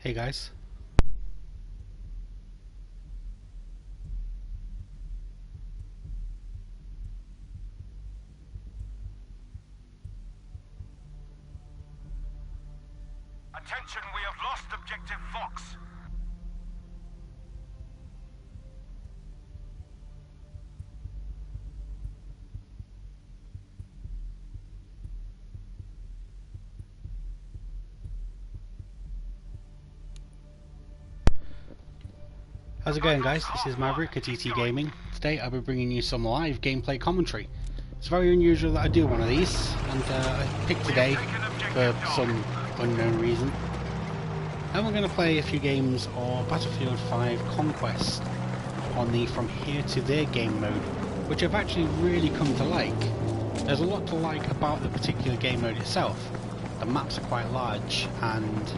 Hey guys. Attention, we have lost objective Fox. How's it going, guys? This is Maverick at ET Gaming. Today I'll be bringing you some live gameplay commentary. It's very unusual that I do one of these, and I picked today for some unknown reason. And we're going to play a few games of Battlefield 5 Conquest on the From Here to There game mode, which I've actually really come to like. There's a lot to like about the particular game mode itself. The maps are quite large, and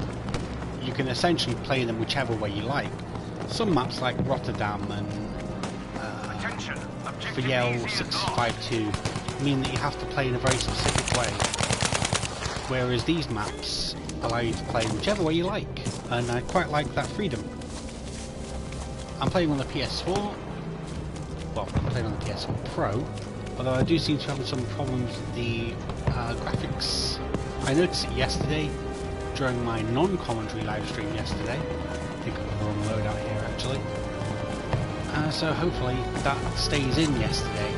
you can essentially play them whichever way you like. Some maps like Rotterdam and Fiel 652 mean that you have to play in a very specific way, whereas these maps allow you to play whichever way you like, and I quite like that freedom. I'm playing on the PS4, well, I'm playing on the PS4 Pro, although I do seem to have some problems with the graphics. I noticed it yesterday during my non-commentary live stream yesterday. I think I got the wrong loadout here actually. So hopefully that stays in yesterday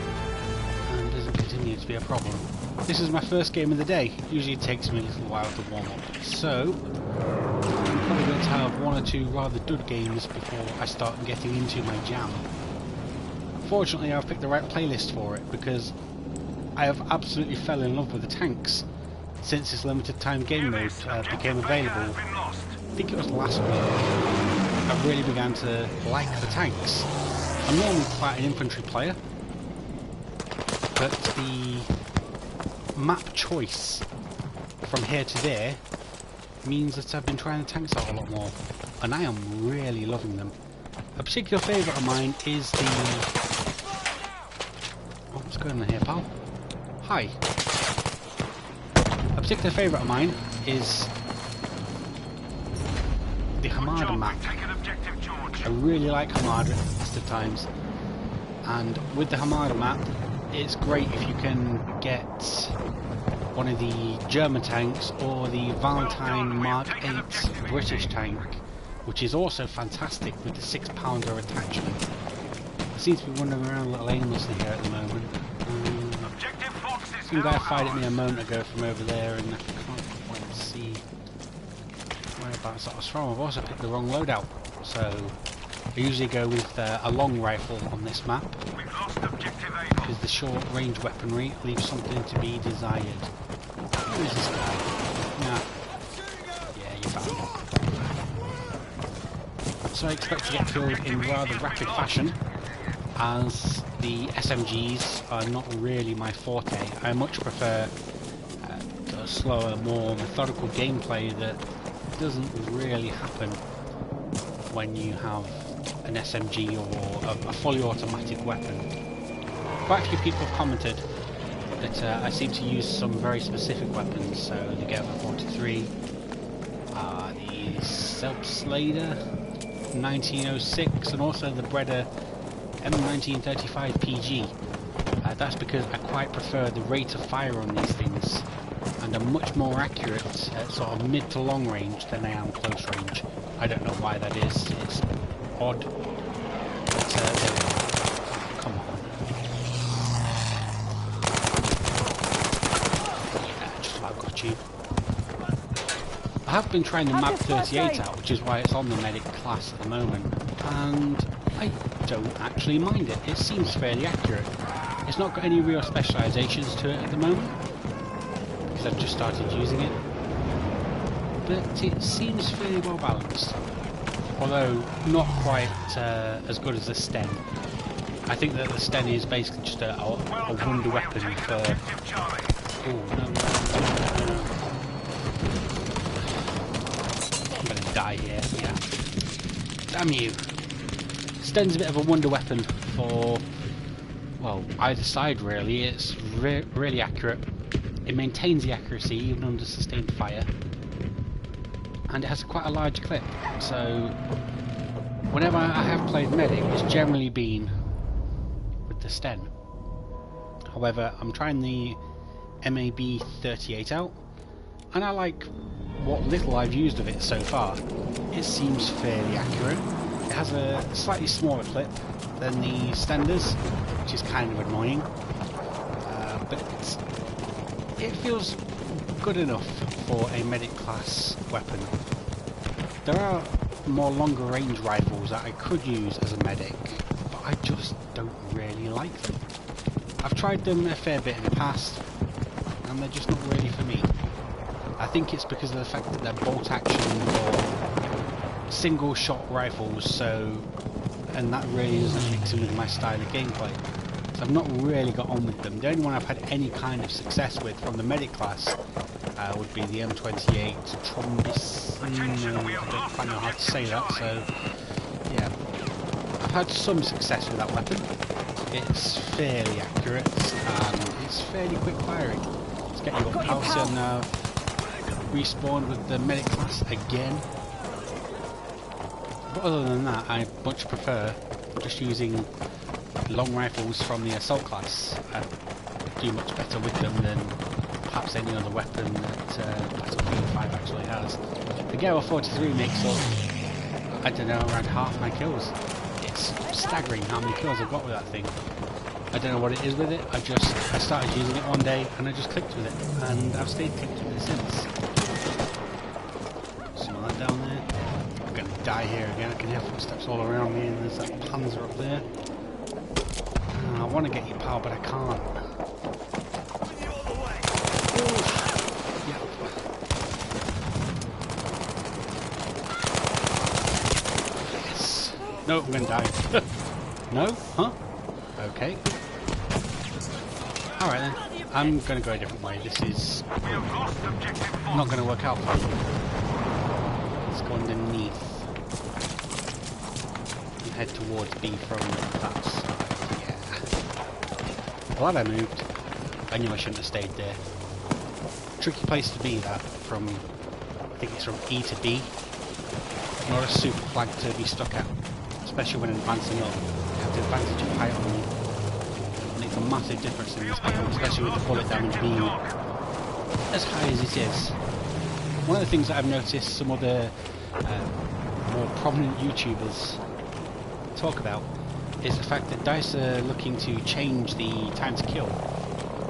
and doesn't continue to be a problem. This is my first game of the day. Usually it takes me a little while to warm up. So I'm probably going to have one or two rather dud games before I start getting into my jam. Fortunately I've picked the right playlist for it because I have absolutely fell in love with the tanks since this limited time game mode became available. I think it was last week. I really began to like the tanks. I'm normally quite an infantry player, but the map choice from here to there means that I've been trying the tanks out a lot more, and I am really loving them. A particular favourite of mine is the... Oh, what's going on here, pal? Hi. A particular favourite of mine is the Hamada map. I really like Hamada at the best of times, and with the Hamada map it's great if you can get one of the German tanks or the Valentine Mark 8 British tank, which is also fantastic with the 6-pounder attachment. I seem to be wandering around a little aimlessly here at the moment. Some guy fired at me a moment ago from over there and I can't quite see whereabouts that was from. I've also picked the wrong loadout, so I usually go with a long rifle on this map because the short range weaponry leaves something to be desired. Who is this guy? Nah. Yeah, you found him. So I expect to get killed in rather rapid fashion, as the SMGs are not really my forte. I much prefer the slower, more methodical gameplay that doesn't really happen when you have an SMG or a fully automatic weapon. Quite a few people have commented that I seem to use some very specific weapons, so the Gerber 43, the Selb-Slader 1906, and also the Breda M1935 PG. That's because I quite prefer the rate of fire on these things, and I'm much more accurate at sort of mid to long range than I am close range. I don't know why that is, it's odd, but come on. Yeah, just about got you. I have been trying the MAP 38 out, which is why it's on the medic class at the moment, and I don't actually mind it. It seems fairly accurate. It's not got any real specialisations to it at the moment, because I've just started using it, but it seems fairly well balanced, although not quite as good as the Sten. I think that the Sten is basically just a wonder weapon for... Oh, no. I'm gonna die here, yeah. Damn you. Sten's a bit of a wonder weapon for, well, either side really. It's really accurate. It maintains the accuracy even under sustained fire, and it has quite a large clip, so whenever I have played medic, it's generally been with the Sten. However, I'm trying the MAB 38 out, and I like what little I've used of it so far. It seems fairly accurate. It has a slightly smaller clip than the Stenders, which is kind of annoying, but it feels good enough for a medic class weapon. There are more longer range rifles that I could use as a medic, but I just don't really like them. I've tried them a fair bit in the past, and they're just not really for me. I think it's because of the fact that they're bolt action or single shot rifles, and that really doesn't mix in with my style of gameplay. So I've not really got on with them. The only one I've had any kind of success with from the medic class would be the M28 Trombus. I don't quite know how to say that, so yeah. I've had some success with that weapon. It's fairly accurate and it's fairly quick firing. Let's get you up, Halcyon now. Respawned with the medic class again. But other than that, I much prefer just using long rifles from the assault class. I do much better with them than perhaps any other weapon that Battlefield 5 actually has. The Gale 43 makes up, I don't know, around half my kills. It's staggering how many kills I've got with that thing. I don't know what it is with it. I started using it one day and I just clicked with it, and I've stayed clicked with it since. Some of that down there. I'm gonna die here again. I can hear footsteps all around me, and there's that Panzer up there. I want to get you, pal, but I can't. Yep. Yes. No, I'm gonna die. No? Huh? Okay. Alright then. I'm gonna go a different way. This is not gonna work out for me. Let's go underneath and head towards B from that side. Glad I moved. I knew I shouldn't have stayed there. Tricky place to be, that, from, I think it's from E to B. Not a super flag to be stuck at, especially when advancing up. You have the advantage of height on you. It makes a massive difference in this game, especially with the bullet damage being as high as it is. One of the things that I've noticed some other more prominent YouTubers talk about is the fact that DICE are looking to change the time to kill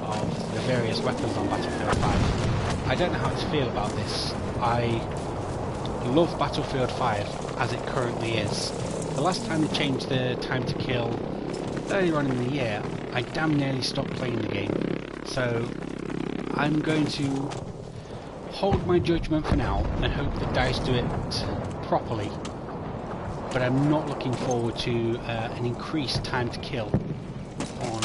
of the various weapons on Battlefield 5. I don't know how to feel about this. I love Battlefield 5 as it currently is. The last time they changed the time to kill earlier on in the year, I damn nearly stopped playing the game. So I'm going to hold my judgment for now and hope that DICE do it properly. But I'm not looking forward to an increased time to kill on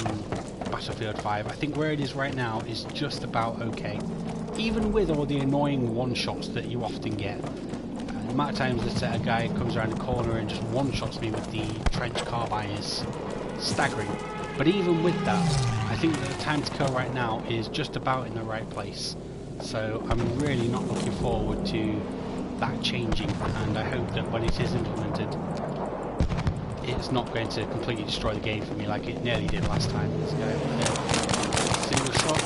Battlefield 5. I think where it is right now is just about okay. Even with all the annoying one-shots that you often get. The amount of times that a guy comes around the corner and just one-shots me with the trench carbine is staggering. But even with that, I think that the time to kill right now is just about in the right place. So I'm really not looking forward to that changing, and I hope that when it is implemented, it's not going to completely destroy the game for me like it nearly did last time. This guy over there. Single shot.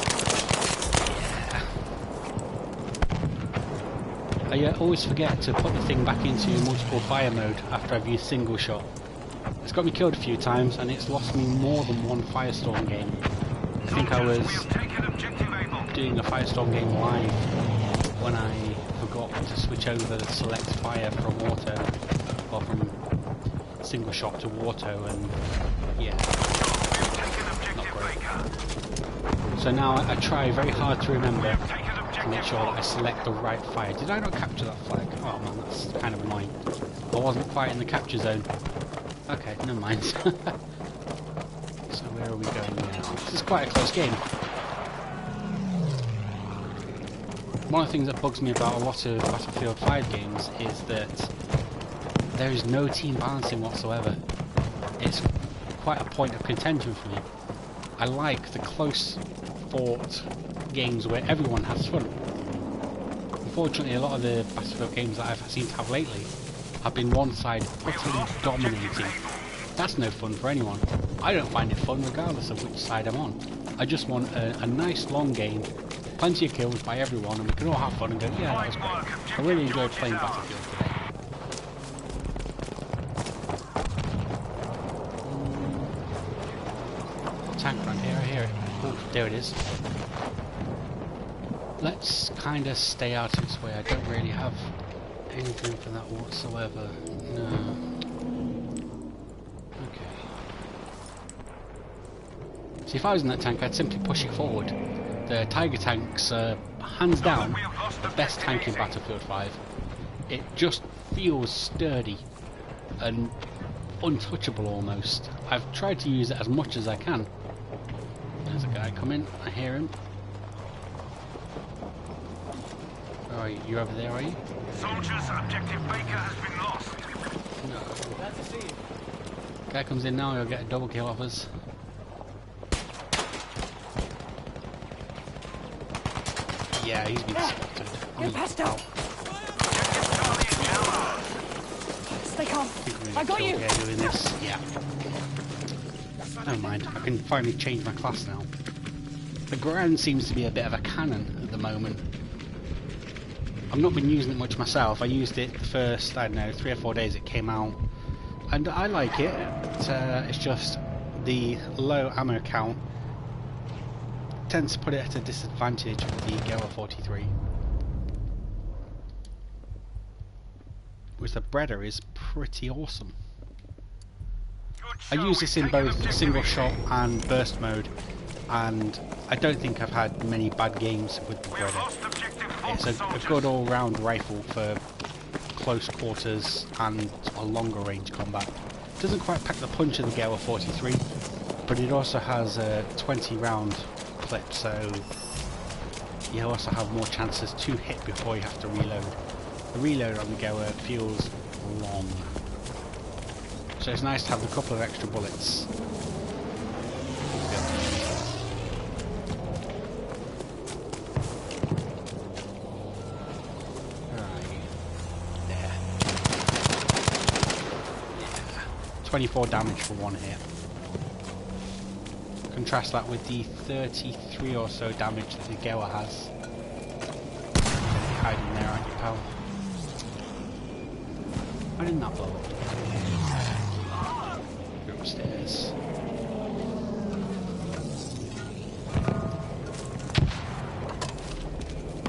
I always forget to put the thing back into multiple fire mode after I've used single shot. It's got me killed a few times, and it's lost me more than one Firestorm game. I think I was doing a Firestorm game live when I forgot to switch over the select fire from auto, or from single shot to auto, and yeah, not great. So now I try very hard to remember to make sure that I select the right fire. Did I not capture that flag? Oh man, that's kind of annoying. I wasn't quite in the capture zone. Okay, never mind. So where are we going now? This is quite a close game. One of the things that bugs me about a lot of Battlefield 5 games is that there is no team balancing whatsoever. It's quite a point of contention for me. I like the close fought games where everyone has fun. unfortunately, a lot of the Battlefield games that I've seemed to have lately have been one side utterly dominating. That's no fun for anyone. I don't find it fun regardless of which side I'm on. I just want a nice long game, plenty of kills by everyone, and we can all have fun and go, yeah, that was great. I really enjoyed playing Battlefield today. Tank around here, I hear it. Oh, there it is. Let's kind of stay out of its way. I don't really have anything for that whatsoever. No. See, if I was in that tank, I'd simply push it forward. The Tiger tank's hands down the best tank in Battlefield 5. It just feels sturdy and untouchable almost. I've tried to use it as much as I can. There's a guy coming, I hear him. Oh, you're over there, are you? Soldiers, objective Baker has been lost. No. Glad to see you. Guy comes in now, he'll get a double kill off us. Yeah, he's been spotted. Get past out. Stay calm. I got you. Yeah, doing this. Yeah. Never mind. I can finally change my class now. The Grand seems to be a bit of a cannon at the moment. I've not been using it much myself. I used it the first, I don't know, 3 or 4 days it came out, and I like it. It's just the low ammo count tends to put it at a disadvantage with the Gala 43. Whereas the Breda is pretty awesome. I use this in both single shot and burst mode, and I don't think I've had many bad games with the Breda. It's a good all-round rifle for close quarters and a longer range combat. It doesn't quite pack the punch of the Gala 43, but it also has a 20 round clip, so you also have more chances to hit before you have to reload. The reload on the Goa feels long, so it's nice to have a couple of extra bullets. Right, there. Yeah. 24 damage for one hit. Contrast that with the 33 or so damage that the Goa has. You're hiding there, aren't you, pal? Why didn't that blow up? You're upstairs.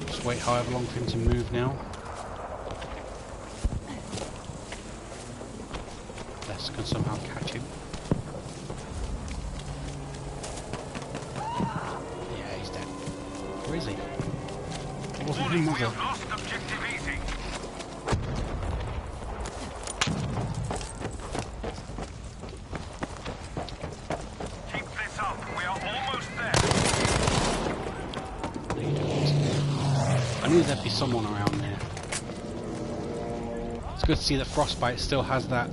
Just wait however long for him to move now. Let's can somehow catch him. Where is he? It wasn't him, was it? Keep this up. We are almost there. I knew there'd be someone around there. It's good to see that Frostbite still has that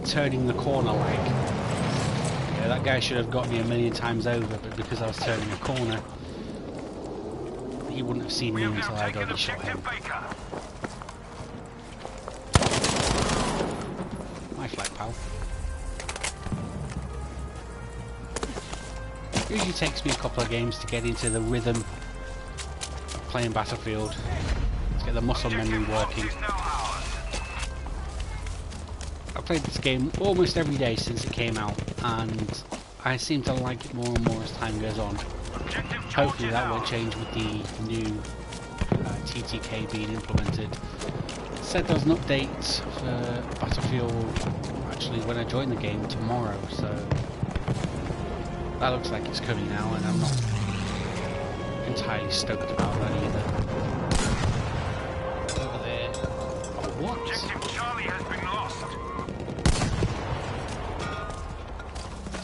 turning the corner lag. Yeah, that guy should have got me a million times over, but because I was turning a corner, he wouldn't have seen me until I'd already shot him. My flight, pal. Usually takes me a couple of games to get into the rhythm of playing Battlefield, to get the muscle memory working. I've played this game almost every day since it came out, and I seem to like it more and more as time goes on. Hopefully that will change with the new TTK being implemented. It said there was an update for Battlefield actually when I joined the game tomorrow, so that looks like it's coming now, and I'm not entirely stoked about that either. Over there. Oh, what? Objective Charlie has been lost.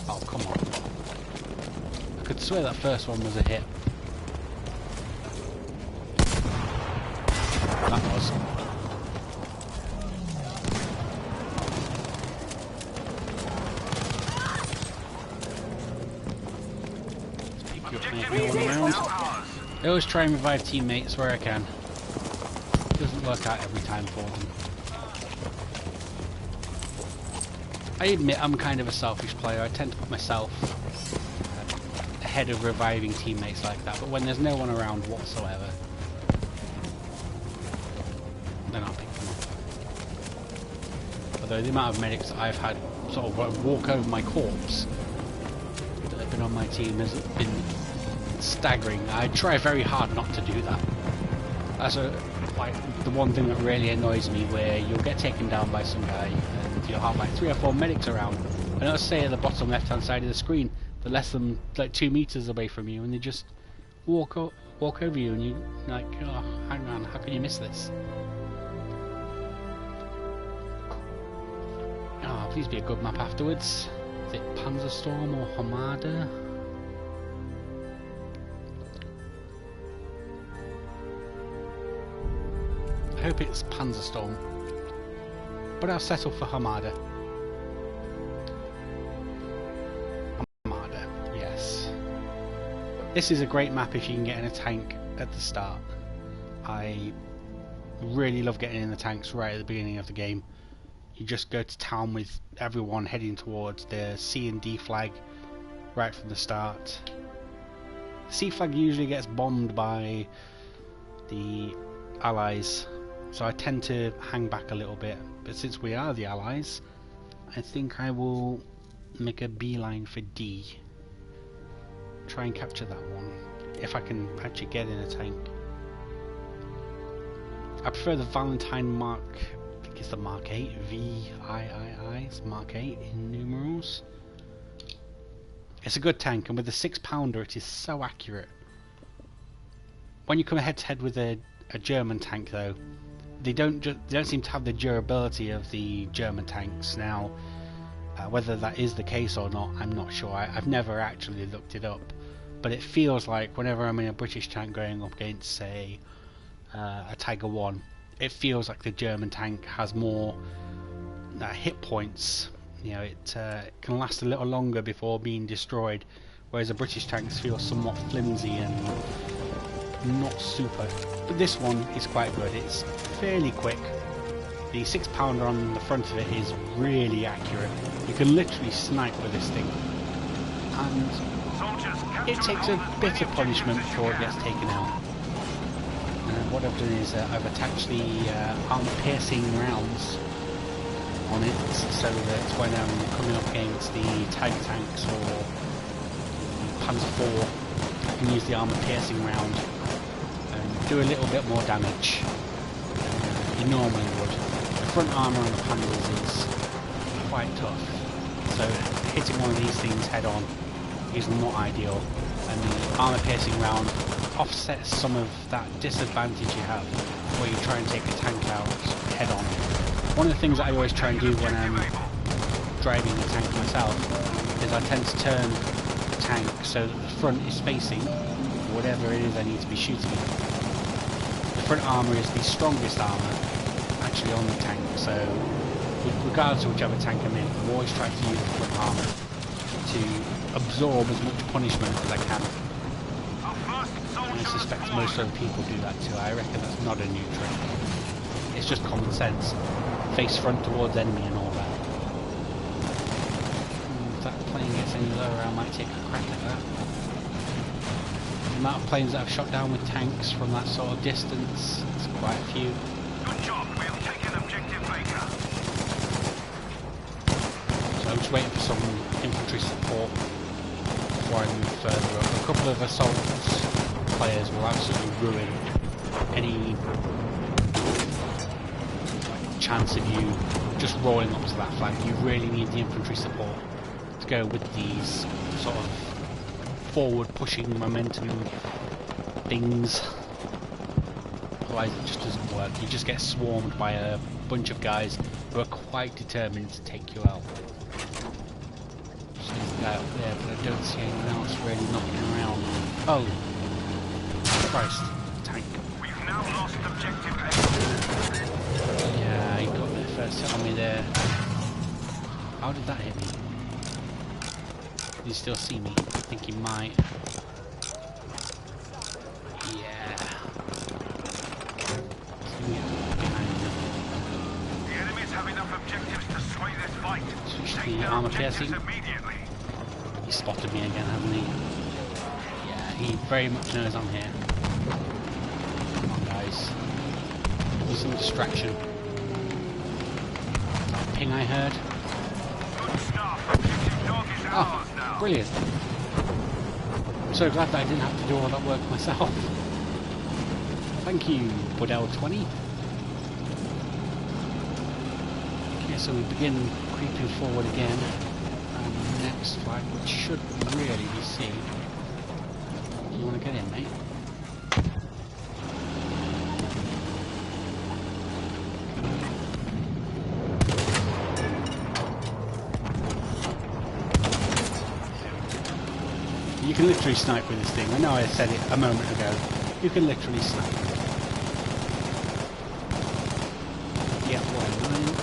Oh, come on. I could swear that first one was a hit. That was. Let's pick you up, mate. Going around. I always try and revive teammates where I can. doesn't work out every time for them. I admit I'm kind of a selfish player. I tend to put myself ahead of reviving teammates like that, but when there's no one around whatsoever, then I'll pick them up. Although the amount of medics that I've had sort of walk over my corpse that have been on my team has been staggering. I try very hard not to do that. That's like the one thing that really annoys me, where you'll get taken down by some guy and you'll have like 3 or 4 medics around, and let's say at the bottom left hand side of the screen they're less than like 2 meters away from you, and they just walk over you, and you're like, oh, hang on, how can you miss this? Oh, please be a good map afterwards. Is it Panzerstorm or Hamada? I hope it's Panzerstorm, but I'll settle for Hamada. Hamada, yes. This is a great map if you can get in a tank at the start. I really love getting in the tanks right at the beginning of the game. You just go to town with everyone heading towards the C and D flag right from the start. The C flag usually gets bombed by the Allies, so I tend to hang back a little bit, but since we are the Allies, I think I will make a beeline for D. Try and capture that one, if I can actually get in a tank. I prefer the Valentine Mark, I think it's the Mark 8, VIII, it's Mark 8 in numerals. It's a good tank, and with the 6-pounder it is so accurate. When you come head to head with a German tank though, they don't seem to have the durability of the German tanks. Now, whether that is the case or not, I'm not sure. I've never actually looked it up, but it feels like whenever I'm in a British tank going up against, say, a Tiger 1, it feels like the German tank has more hit points. You know, it can last a little longer before being destroyed, whereas the British tanks feel somewhat flimsy and not super. But this one is quite good. It's fairly quick. The 6-pounder on the front of it is really accurate. You can literally snipe with this thing, and it takes a bit of punishment before it gets taken out. What I've done is I've attached the armor-piercing rounds on it, so that when I'm coming up against the Tiger tanks or the Panzer IV, I can use the armor-piercing round and do a little bit more damage than you normally would. The front armour on the Panzers is quite tough, so hitting one of these things head-on is not ideal, and the armor-piercing round offsets some of that disadvantage you have where you try and take a tank out head-on. One of the things that I always try and do when I'm driving the tank myself is I tend to turn the tank so that the front is facing whatever it is I need to be shooting at. The front armour is the strongest armour actually on the tank, so regardless of whichever tank I'm in, I'm always trying to use the front armour to absorb as much punishment as I can. And I suspect most other people do that too. I reckon that's not a new trick. It's just common sense. Face front towards enemy and all that. If that plane gets any lower, I might take a crack at that. The amount of planes that I've shot down with tanks from that sort of distance, it's quite a few. Good job, we have taken objective Baker. So I'm just waiting for some infantry support before I move further up. A couple of assault players will absolutely ruin any chance of you just rolling up to that flank. You really need the infantry support to go with these sort of forward pushing momentum things. Otherwise it just doesn't work. You just get swarmed by a bunch of guys who are quite determined to take you out. There's a guy up there, but I don't see anyone else really knocking around. Oh! Christ. Tank. We've now lost objective A. Yeah, he got there first hit on me there. How did that hit me? Did he still see me? I think he might. Yeah. armor piercing. Immediately. He spotted me again, hasn't he? Yeah, he very much knows I'm here. Come on, guys. Use some distraction. That ping I heard. Good stuff. Objective dog is ours now. Oh, brilliant. I'm so glad that I didn't have to do all that work myself. Thank you, Budell20. Okay, so we begin creeping forward again. And next flag, which should really be C. You want to get in, mate? You can literally snipe with this thing. I know I said it a moment ago. You can literally snipe. Yeah, 109.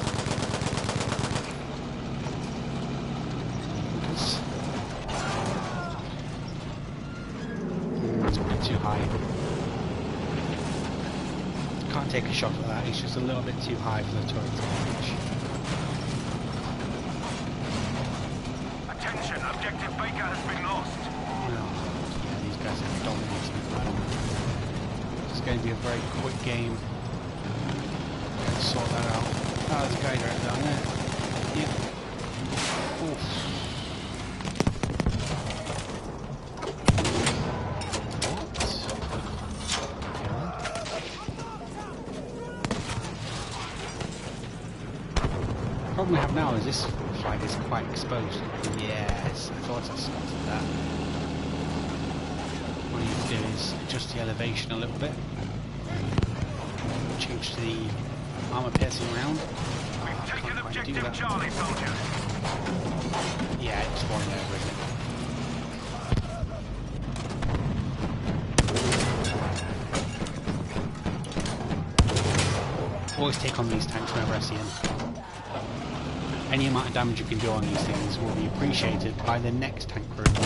It's a bit too high. Can't take a shot at that. It's just a little bit too high for the turret to reach. Attention, objective Baker has been lost. Yeah, these guys are dominating at the moment. It's going to be a very quick game. Let's sort that out. Oh, there's a guy right down there. Yep. Oof. The problem we have now is this flag is quite exposed. Yes, I thought I spotted that. What you need to do is adjust the elevation a little bit. Change the armor piercing round. We've taken objective Charlie, soldier. Yeah, it's falling over, isn't it? Always take on these tanks whenever I see them. Any amount of damage you can do on these things will be appreciated by the next tank crew. Okay.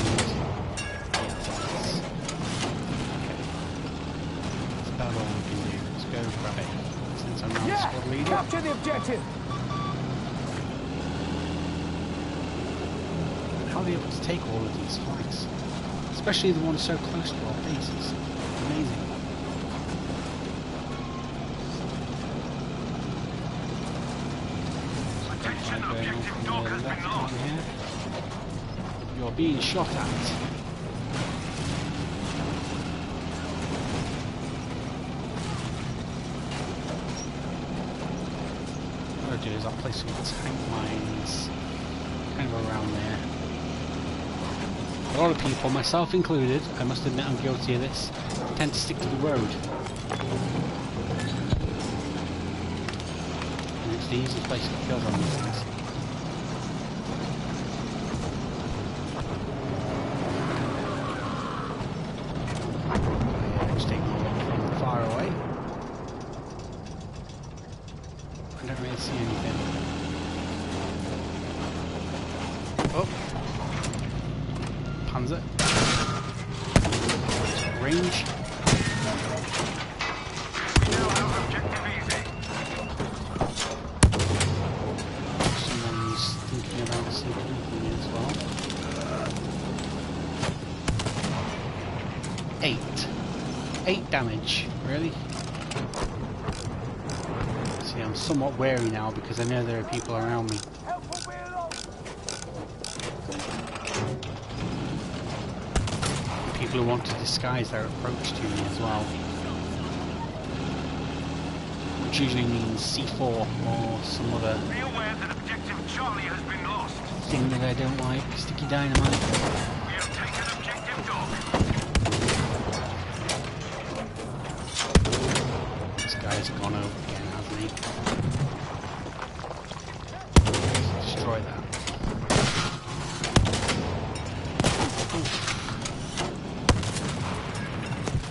That's about all we can do. Let's go grab it. Since I'm now the squad leader. Capture the objective. How are they able to take all of these flags? Especially the ones so close to our bases. Amazing. Attention, objective dog has been lost. Here. You're being shot at. What I'll do is I'll place some tank mines kind of around there. A lot of people, myself included, I must admit I'm guilty of this, tend to stick to the road. And it's the easiest place to get killed on these things. Yeah, just taking a look from far away. I don't really see anything. Oh! Panzer. Range. We now have objective easy. Someone's thinking about sneaking up on me as well. 8 damage, really? See, I'm somewhat wary now because I know there are people around me. People who want to disguise their approach to me as well. Which usually means C4 or some other Be aware that objective Charlie has been lost. thing that I don't like. Sticky dynamite. We have taken objective dog. This guy's gone over again, hasn't he? Let's destroy that.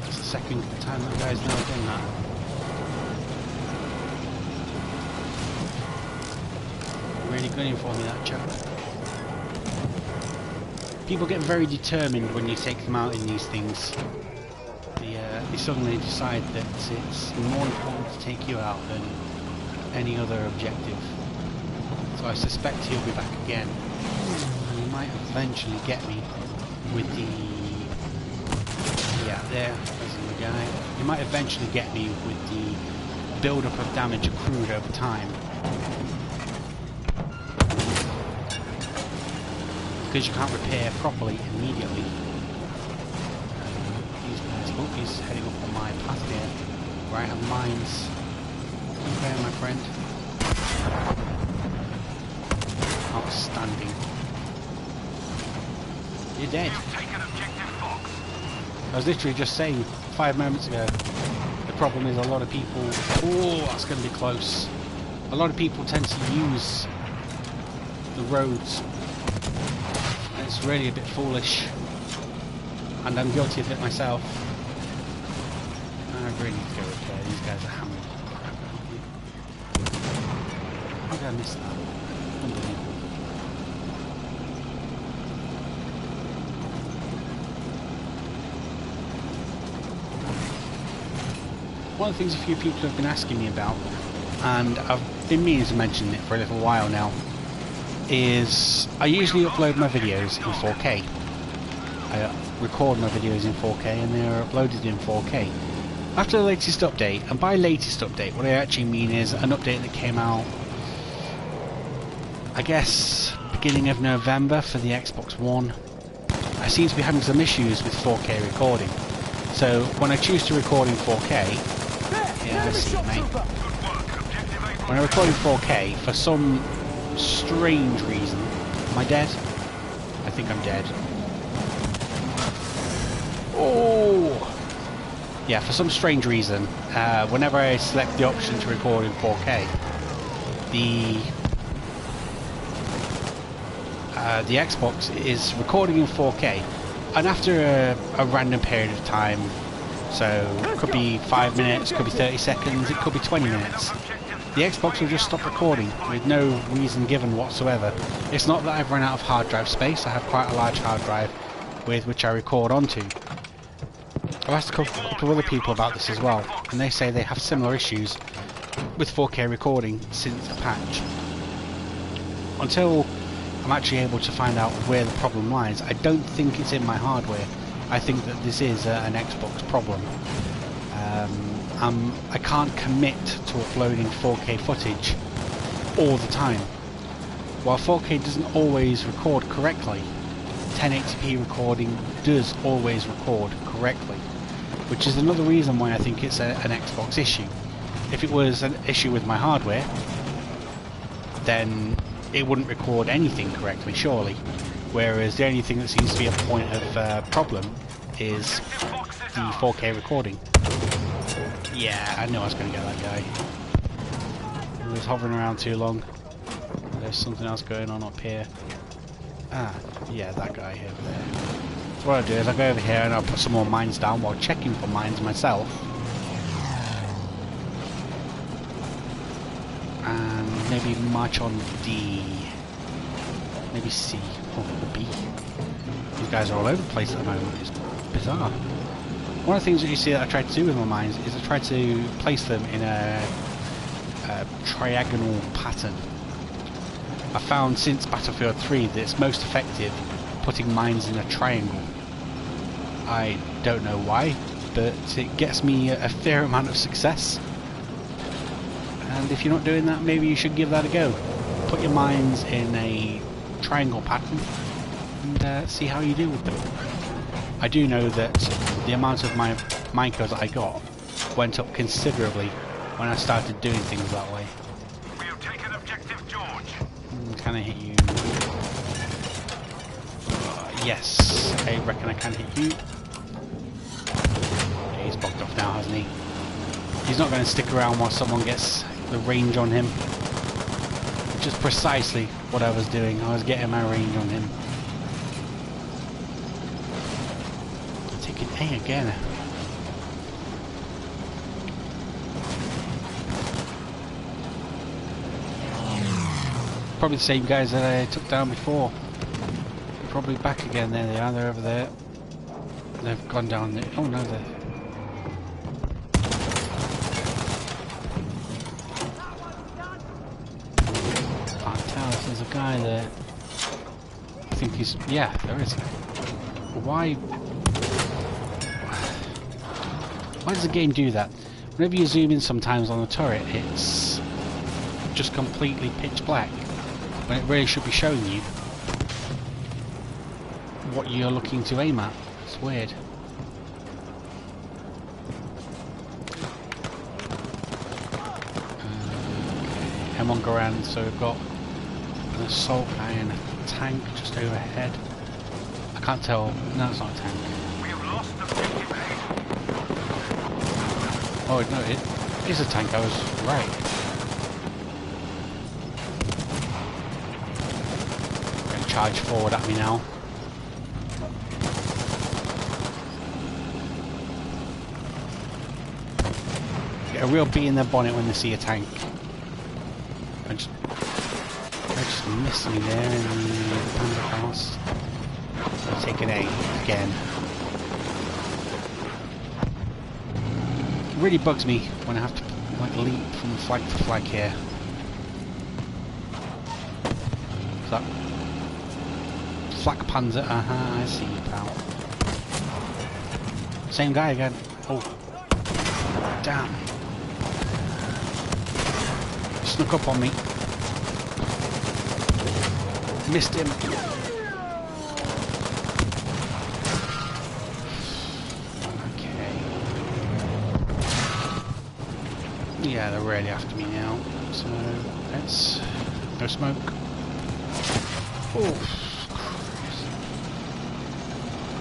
That's the second time that guy's now done that. Really gunning for me, that chap. People get very determined when you take them out in these things. They suddenly decide that it's more important to take you out than any other objective. So I suspect he'll be back again. And he might eventually get me with the... Yeah, there's the guy. He might eventually get me with the build-up of damage accrued over time. Because you can't repair properly immediately. He's heading up on my path here, where I have mines. Okay, my friend. Outstanding. You're dead. I was literally just saying 5 moments ago, the problem is a lot of people... Oh, that's going to be close. A lot of people tend to use the roads. And it's really a bit foolish. And I'm guilty of it myself. I really need to go repair. These guys are hammered. How did I miss that? Unbelievable. One of the things a few people have been asking me about, and I've been meaning to mention it for a little while now, is I usually upload my videos in 4K. I record my videos in 4K and they're uploaded in 4K. After the latest update, and by latest update what I actually mean is an update that came out, I guess, beginning of November for the Xbox One, I seem to be having some issues with 4K recording. So when I choose to record in 4K, yeah, I see, mate. When I record in 4K, for some strange reason, am I dead? I think I'm dead. Oh! Yeah, for some strange reason, whenever I select the option to record in 4K, the Xbox is recording in 4K, and after a random period of time, so it could be 5 minutes, could be 30 seconds, it could be 20 minutes, the Xbox will just stop recording with no reason given whatsoever. It's not that I've run out of hard drive space. I have quite a large hard drive with which I record onto. I've asked a couple of other people about this as well, and they say they have similar issues with 4K recording since the patch. Until I'm actually able to find out where the problem lies, I don't think it's in my hardware. I think that this is an Xbox problem. I can't commit to uploading 4K footage all the time. While 4K doesn't always record correctly, 1080p recording does always record correctly, which is another reason why I think it's an Xbox issue. If it was an issue with my hardware, then it wouldn't record anything correctly, surely. Whereas the only thing that seems to be a point of problem is the 4K recording. Yeah, I knew I was going to get that guy. He was hovering around too long. There's something else going on up here. Ah, yeah, that guy over there. So what I'll do is I'll go over here and I'll put some more mines down while checking for mines myself. And maybe march on D. Maybe C. Or B. These guys are all over the place at the moment. It's bizarre. One of the things that you see that I tried to do with my mines is I tried to place them in a triagonal pattern. I found since Battlefield 3 that it's most effective putting mines in a triangle. I don't know why, but it gets me a fair amount of success. And if you're not doing that, maybe you should give that a go. Put your mines in a triangle pattern and see how you do with them. I do know that the amount of my minecars that I got went up considerably when I started doing things that way. We have taken objective George. Can I hit you? Yes, I reckon I can hit you. Yeah, he's bogged off now, hasn't he? He's not going to stick around while someone gets the range on him. Which is precisely what I was doing. I was getting my range on him. I'm taking A again. Probably the same guys that I took down before. Probably back again. There they are. They're over there. They've gone down there. Oh no, they're... Can't tell. guy there. I think he's... yeah, there is. Why does the game do that? Whenever you zoom in sometimes on the turret, it's just completely pitch black, when it really should be showing you what you're looking to aim at. It's weird. M1 Garand, so we've got an assault guy and a tank just overhead. I can't tell. No, it's not a tank. We have lost objective A. Oh no, it is a tank. I was right. Gonna charge forward at me now. Get a real bee in their bonnet when they see a tank. They just missed me there in the Panzer House. Take an A again. It really bugs me when I have to like leap from flag to flag here. So, flak Panzer, I see you, pal. Same guy again. Oh, damn. Snuck up on me. Missed him. Okay. Yeah, they're really after me now. So let's no smoke. Oh,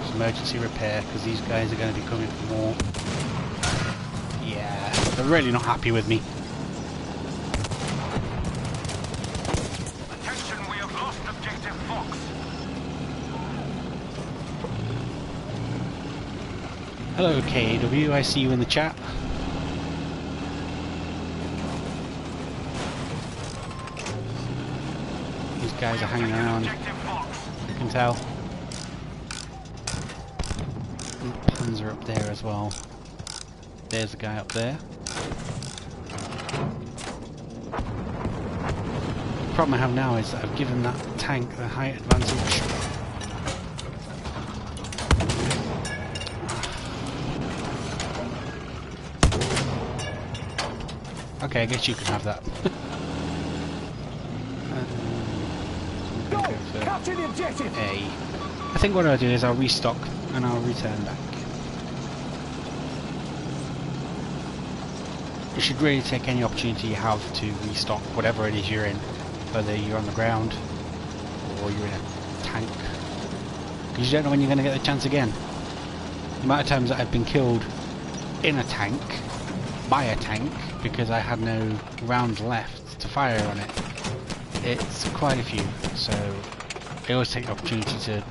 it's emergency repair because these guys are going to be coming for more. Yeah, they're really not happy with me. Hello KAW, I see you in the chat. These guys are hanging around, you can tell. And Panzer up there as well. There's a guy up there. The problem I have now is that I've given that tank the height advantage. Okay, I guess you can have that. Go! Capture the objective! A. I think what I'll do is I'll restock and I'll return back. You should really take any opportunity you have to restock whatever it is you're in, whether you're on the ground or you're in a tank, because you don't know when you're going to get the chance again. The amount of times that I've been killed in a tank by a tank because I had no rounds left to fire on it, it's quite a few, so I always take the opportunity to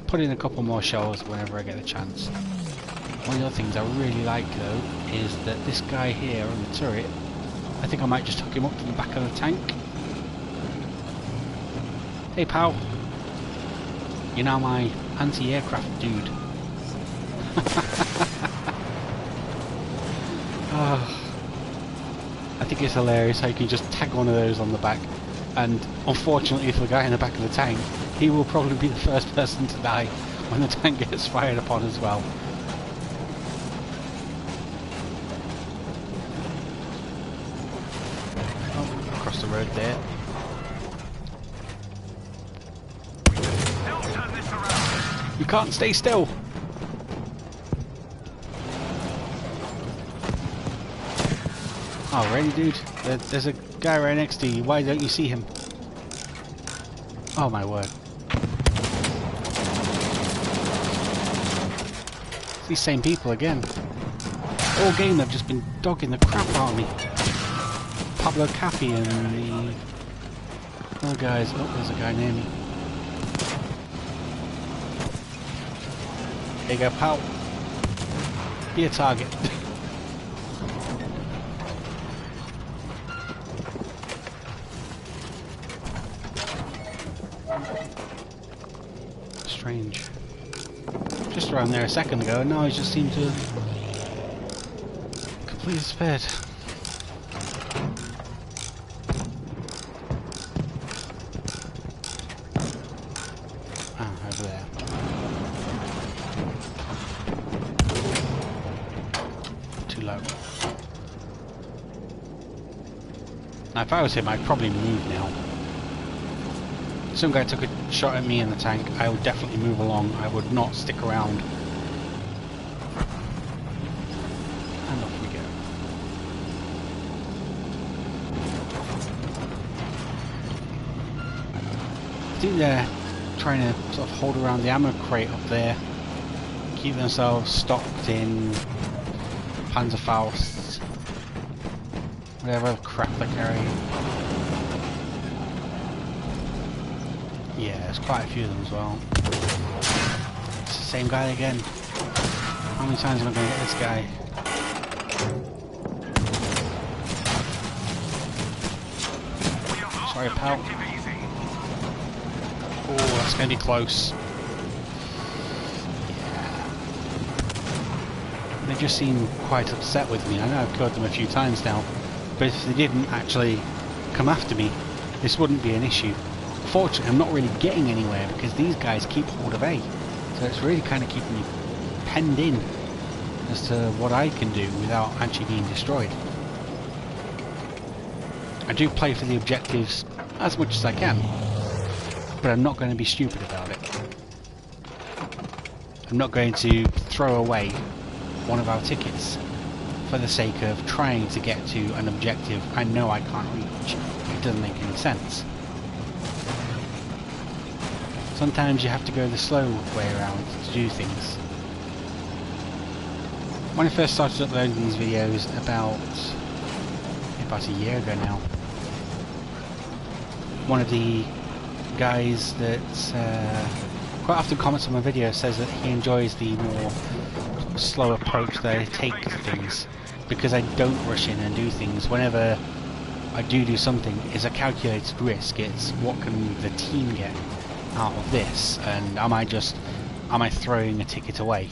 put in a couple more shells whenever I get the chance. One of the other things I really like though is that this guy here on the turret, I think I might just hook him up to the back of the tank. Hey pal, you're now my anti-aircraft dude. Oh, I think it's hilarious how you can just tag one of those on the back, and unfortunately for the guy in the back of the tank, he will probably be the first person to die when the tank gets fired upon as well. Oh, across the road there. You can't stay still! Oh really, dude? There's a guy right next to you. Why don't you see him? Oh my word. It's these same people again. All game they've just been dogging the crap out of me. Pablo Caffey and the other guys. Oh, there's a guy near me. There you go, pal. Be a target. Strange. Just around there a second ago, and now he just seemed to have completely disappeared. too low. Now if I was him, I'd probably move now. Some guy took a shot at me in the tank, I would definitely move along. I would not stick around. And off we go. I think they're trying to sort of hold around the ammo crate up there. Keep themselves stocked in Panzerfaust. Whatever crap they're carrying. Yeah, there's quite a few of them as well. It's the same guy again. How many times am I going to get this guy? Sorry, pal. Oh, that's going to be close. Yeah. They just seem quite upset with me. I know I've killed them a few times now, but if they didn't actually come after me, this wouldn't be an issue. Fortunately, I'm not really getting anywhere because these guys keep hold of A. So it's really kind of keeping me penned in as to what I can do without actually being destroyed. I do play for the objectives as much as I can, but I'm not going to be stupid about it. I'm not going to throw away one of our tickets for the sake of trying to get to an objective I know I can't reach. It doesn't make any sense. Sometimes you have to go the slow way around to do things. When I first started uploading these videos about a year ago now, one of the guys that quite often comments on my videos says that he enjoys the more slow approach that I take to things, because I don't rush in and do things. Whenever I do something, it's a calculated risk. It's what can the team get out of this, and am I throwing a ticket away?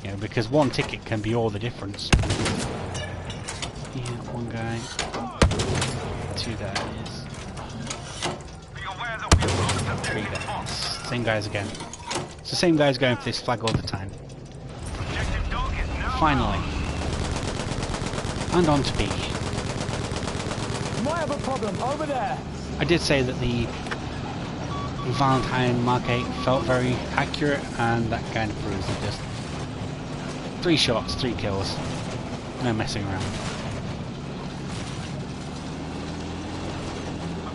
You know, because one ticket can be all the difference. Yeah, one guy, two guys, three guys. Same guys again. It's the same guys going for this flag all the time. Finally, and on to B. Might have a problem over there. I did say that the Valentine Mark 8 felt very accurate, and that kind of proves it. Just 3 shots, 3 kills, no messing around.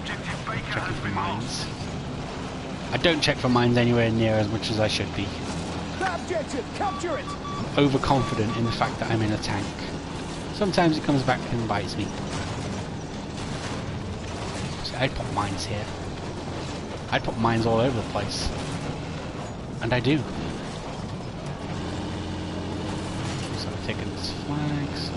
Checking for mines. I don't check for mines anywhere near as much as I should be. That objective, capture it. I'm overconfident in the fact that I'm in a tank. Sometimes it comes back and bites me. So I'd put mines here. I'd put mines all over the place. And I do. So I've taken this flag, so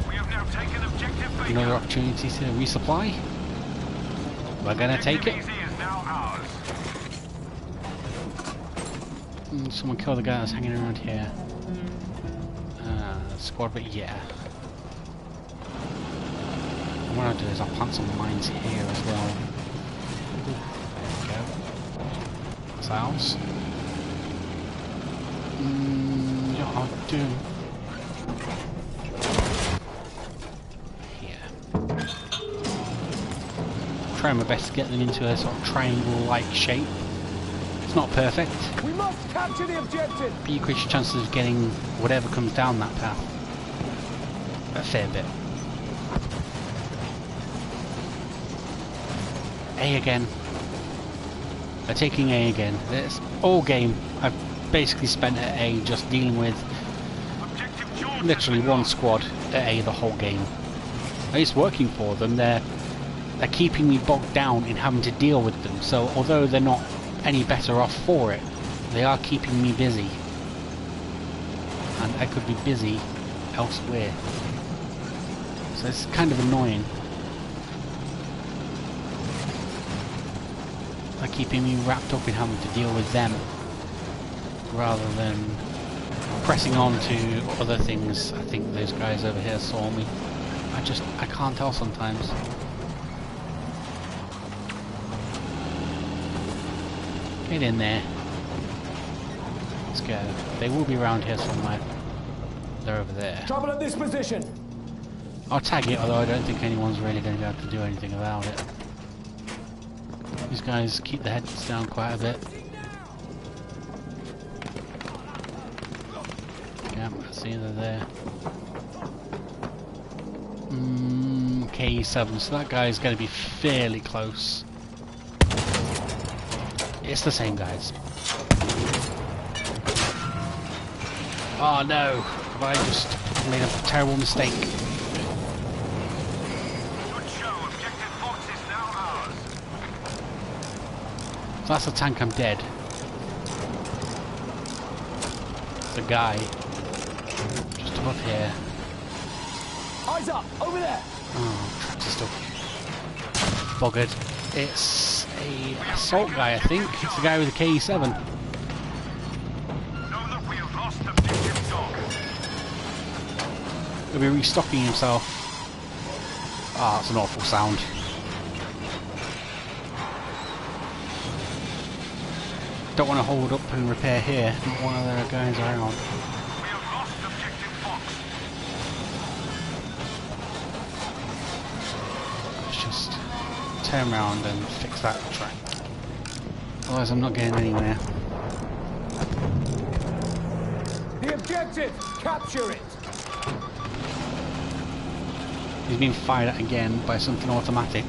We have now taken objective Baker. another opportunity to resupply. We're gonna take it. Easy is now ours. Someone killed the guy that's hanging around here. Squad, but yeah. And what I'll do is I'll plant some mines here as well. There we go. That's ours. Yeah, I'll do here. Try my best to get them into a sort of triangle-like shape. It's not perfect, We must capture the objective. but you increase your chances of getting whatever comes down that path a fair bit. A again. They're taking A again. This all game I've basically spent at A just dealing with literally one squad at A the whole game. It's working for them. They're keeping me bogged down in having to deal with them. So although they're not any better off for it, they are keeping me busy. And I could be busy elsewhere. So it's kind of annoying. They're keeping me wrapped up in having to deal with them rather than pressing on to other things. I think those guys over here saw me. I can't tell sometimes. Get in there. Let's go. They will be around here somewhere. They're over there. Trouble at this position. I'll tag it, although I don't think anyone's really going to be able to do anything about it. These guys keep their heads down quite a bit. Yeah, I see they're there. K7, so that guy's going to be fairly close. It's the same guys. Oh no! Have I just made a terrible mistake? Good show. Objective Fox is now ours. If that's a tank, I'm dead. The guy just above here. Eyes up, over there. Oh, tractor stuff. Buggered. It's a assault guy, I think. It's the guy with the KE7. Know that we have lost objective dog. He'll be restocking himself. Ah, that's an awful sound. Don't want to hold up and repair here. Not one of their guys around. We have lost objective Fox. Let's just turn around and fix that track. Otherwise I'm not getting anywhere. The objective, capture it. He's being fired at again by something automatic.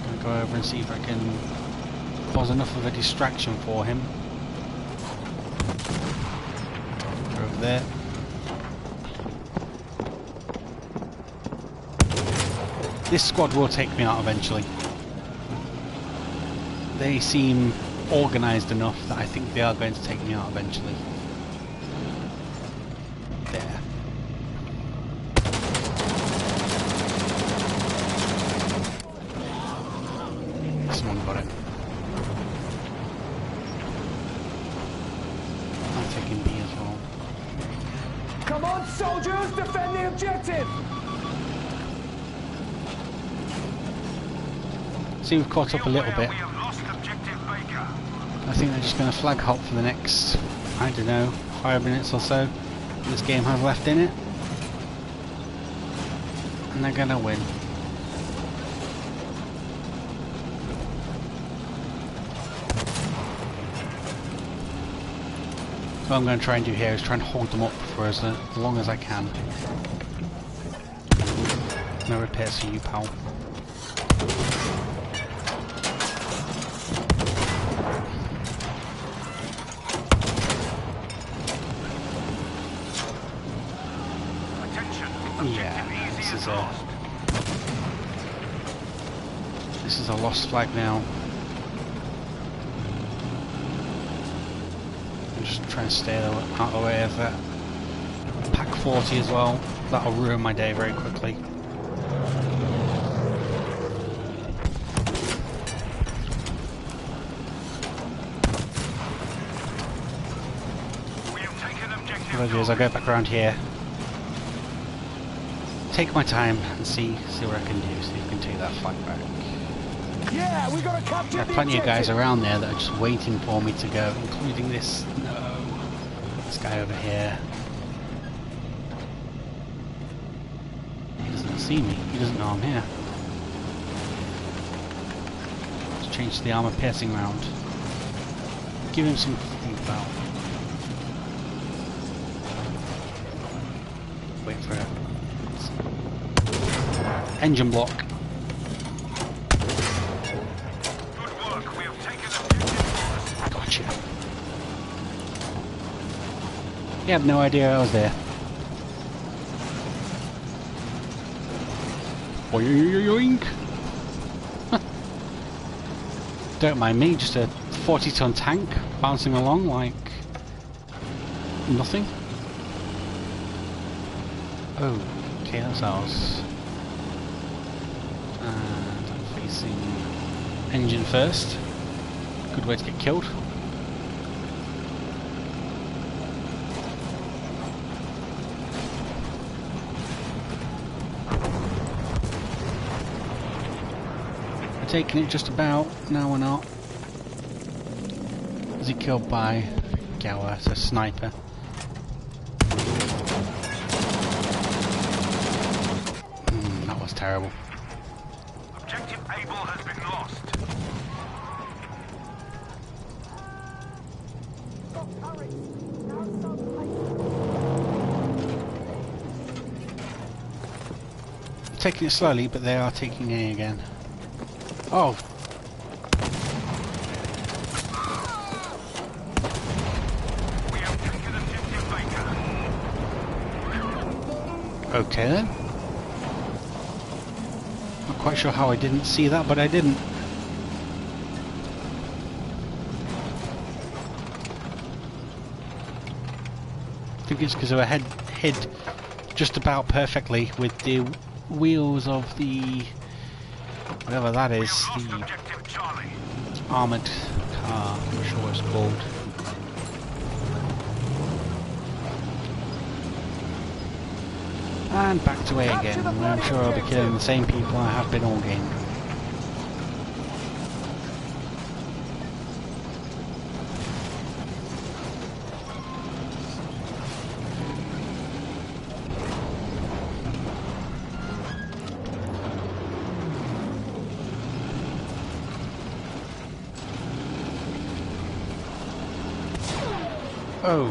Gonna go over and see if I can cause enough of a distraction for him. They're over there. This squad will take me out eventually. They seem organised enough that I think they are going to take me out eventually. There. Someone got it. I'm taking B as well. Come on, soldiers, defend the objective. See, we've caught up a little bit. We have lost objective Baker. I think they're just going to flag halt for the next, I don't know, 5 minutes or so this game has left in it. And they're going to win. What I'm going to try and do here is try and hold them up for as long as I can. No repairs for you, pal. Yeah, this is a lost flag now. I'm just trying to stay out of the way of that pack 40 as well. That'll ruin my day very quickly. What I'll do is I'll go back around here. Take my time and see what I can do. See if I can take that flag back. Yeah, we gotta capture There are the plenty of guys objective. around there that are just waiting for me to go, including this. No, this guy over here. He doesn't see me. He doesn't know I'm here. Let's change the armor piercing round. Give him something to think about. Wait for it. Engine block. Good work. We have taken objective. Gotcha. You have no idea I was there. Boing. Don't mind me, just a 40-ton tank bouncing along like nothing. Oh, okay, that's ours. And I'm facing engine first. Good way to get killed. We're taking it just about. No, we're not. Is he killed by Gower? It's a sniper. terrible. Objective Able has been lost. Taking it slowly, but they are taking A again. Oh! We have taken objective Baker. Okay then. Not quite sure how I didn't see that, but I didn't. I think it's because they were hid just about perfectly with the wheels of the whatever that is, We have lost the objective Charlie. armoured car. I'm not sure what it's called. And back to A again. I'm sure I'll be killing the same people I have been all game. Oh.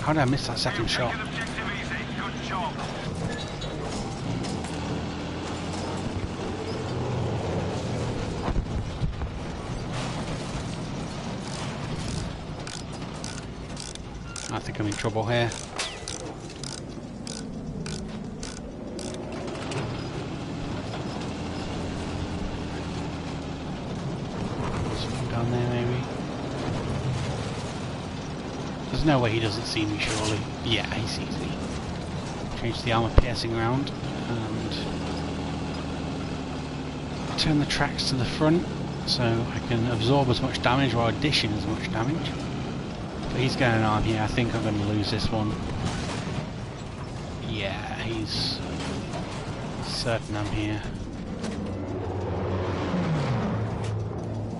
How did I miss that second shot? Taken objective easy. Good job. I think I'm in trouble here. Someone down there maybe? There's no way he doesn't see me, surely. Yeah, he sees me. Change the armor piercing round and turn the tracks to the front so I can absorb as much damage while dishing as much damage. But he's going on here. I think I'm going to lose this one. Yeah, he's certain I'm here.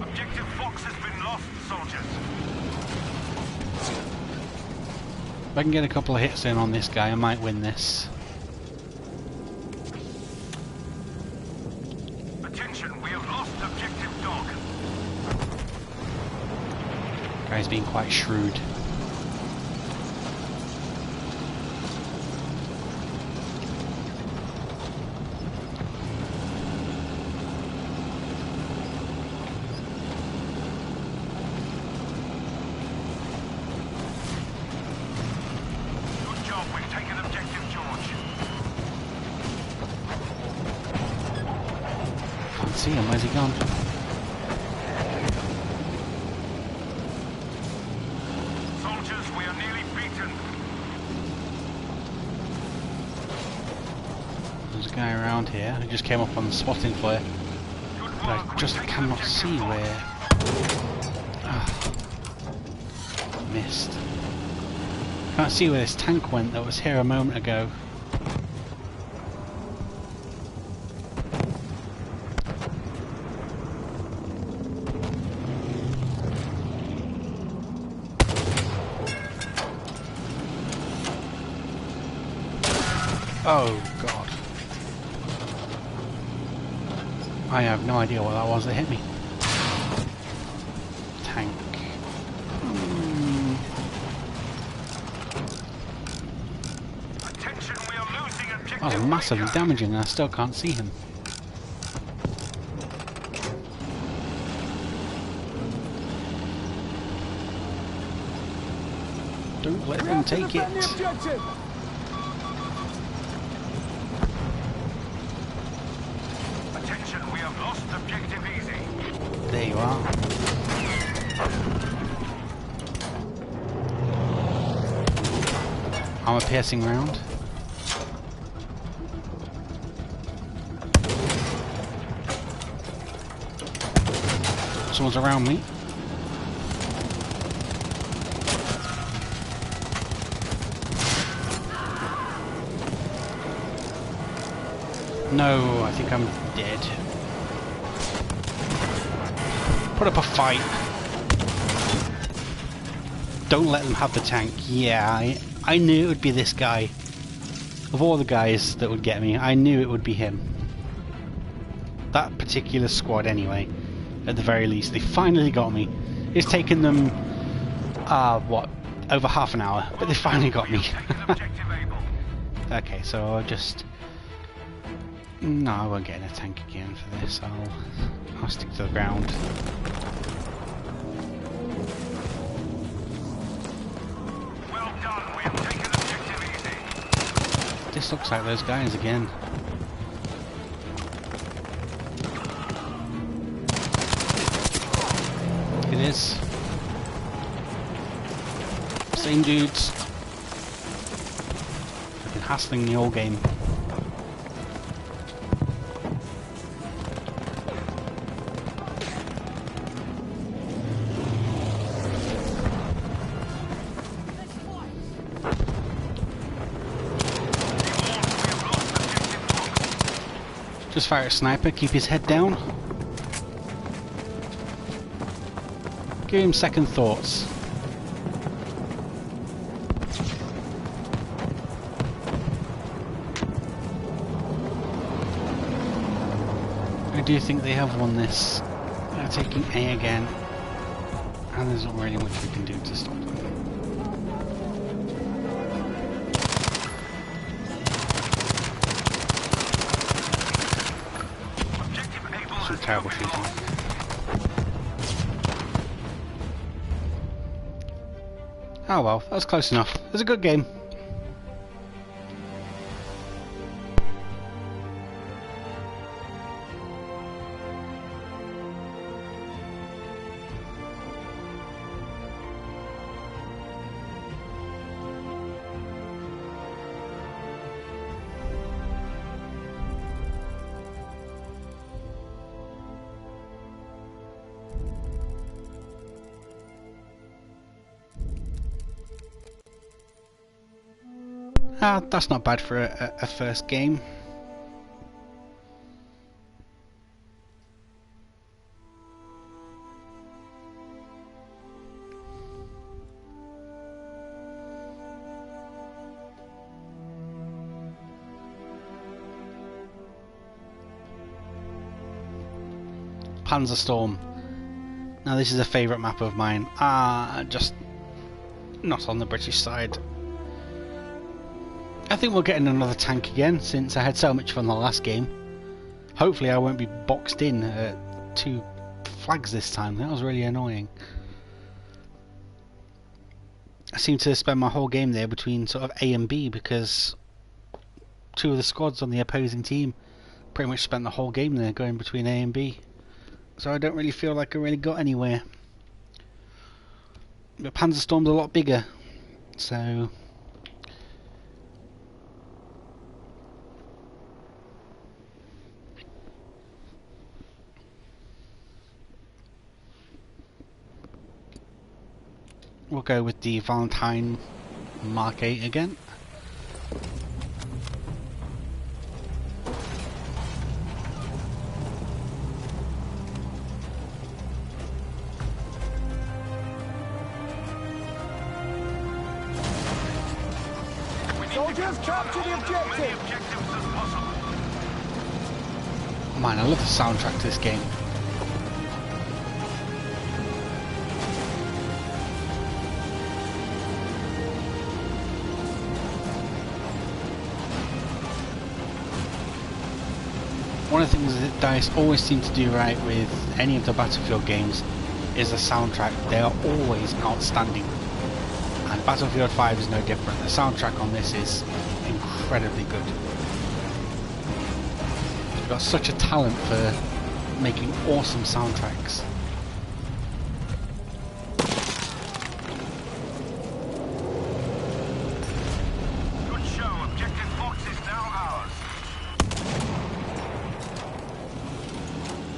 Objective Fox has been lost, soldiers. If I can get a couple of hits in on this guy, I might win this. Attention, we have lost objective Dog. Guy's being quite shrewd. Good job, we've taken objective George. Can't see him. Where's he gone? Soldiers, we are nearly beaten. There's a guy around here who just came up on the spotting flare, Good but I work, just we've taken cannot objective see Fox. where. Missed. Can't see where this tank went that was here a moment ago. Oh god. I have no idea what that was that hit me. Tank. Attention, we are losing objective That was massively Baker. damaging and I still can't see him. Don't let them take it. Objective. Attention, we have lost objective easy. There you are. Armor piercing round. Someone's around me. No, I think I'm dead. Put up a fight. Don't let them have the tank. Yeah, I knew it would be this guy. Of all the guys that would get me, I knew it would be him. That particular squad anyway, at the very least. They finally got me. It's taken them, what, over half an hour, but they finally got me. Okay, so I'll just... No, I won't get in a tank again for this. I'll stick to the ground. Well done. We have taken objective easy. This looks like those guys again. It is. Same dudes. I've been hassling the whole game. Just fire a sniper, keep his head down. Give him second thoughts. I do think they have won this. They're taking A again. And there's not really much we can do to stop them. Some terrible shooting. Oh well, that was close enough. It was a good game. That's not bad for a first game. Panzerstorm. Now this is a favourite map of mine. Just not on the British side. I think we'll get in another tank again, since I had so much fun the last game. Hopefully I won't be boxed in at 2 flags this time. That was really annoying. I seem to spend my whole game there between sort of A and B, because 2 of the squads on the opposing team pretty much spent the whole game there going between A and B. So I don't really feel like I really got anywhere. But Panzerstorm's a lot bigger, so... We'll go with the Valentine Mark 8 again. Soldiers, capture the objective! Man, I love the soundtrack to this game. One of the things that DICE always seem to do right with any of the Battlefield games is the soundtrack. They are always outstanding. And Battlefield 5 is no different. The soundtrack on this is incredibly good. They've got such a talent for making awesome soundtracks. Good show. Objective Fox is now ours.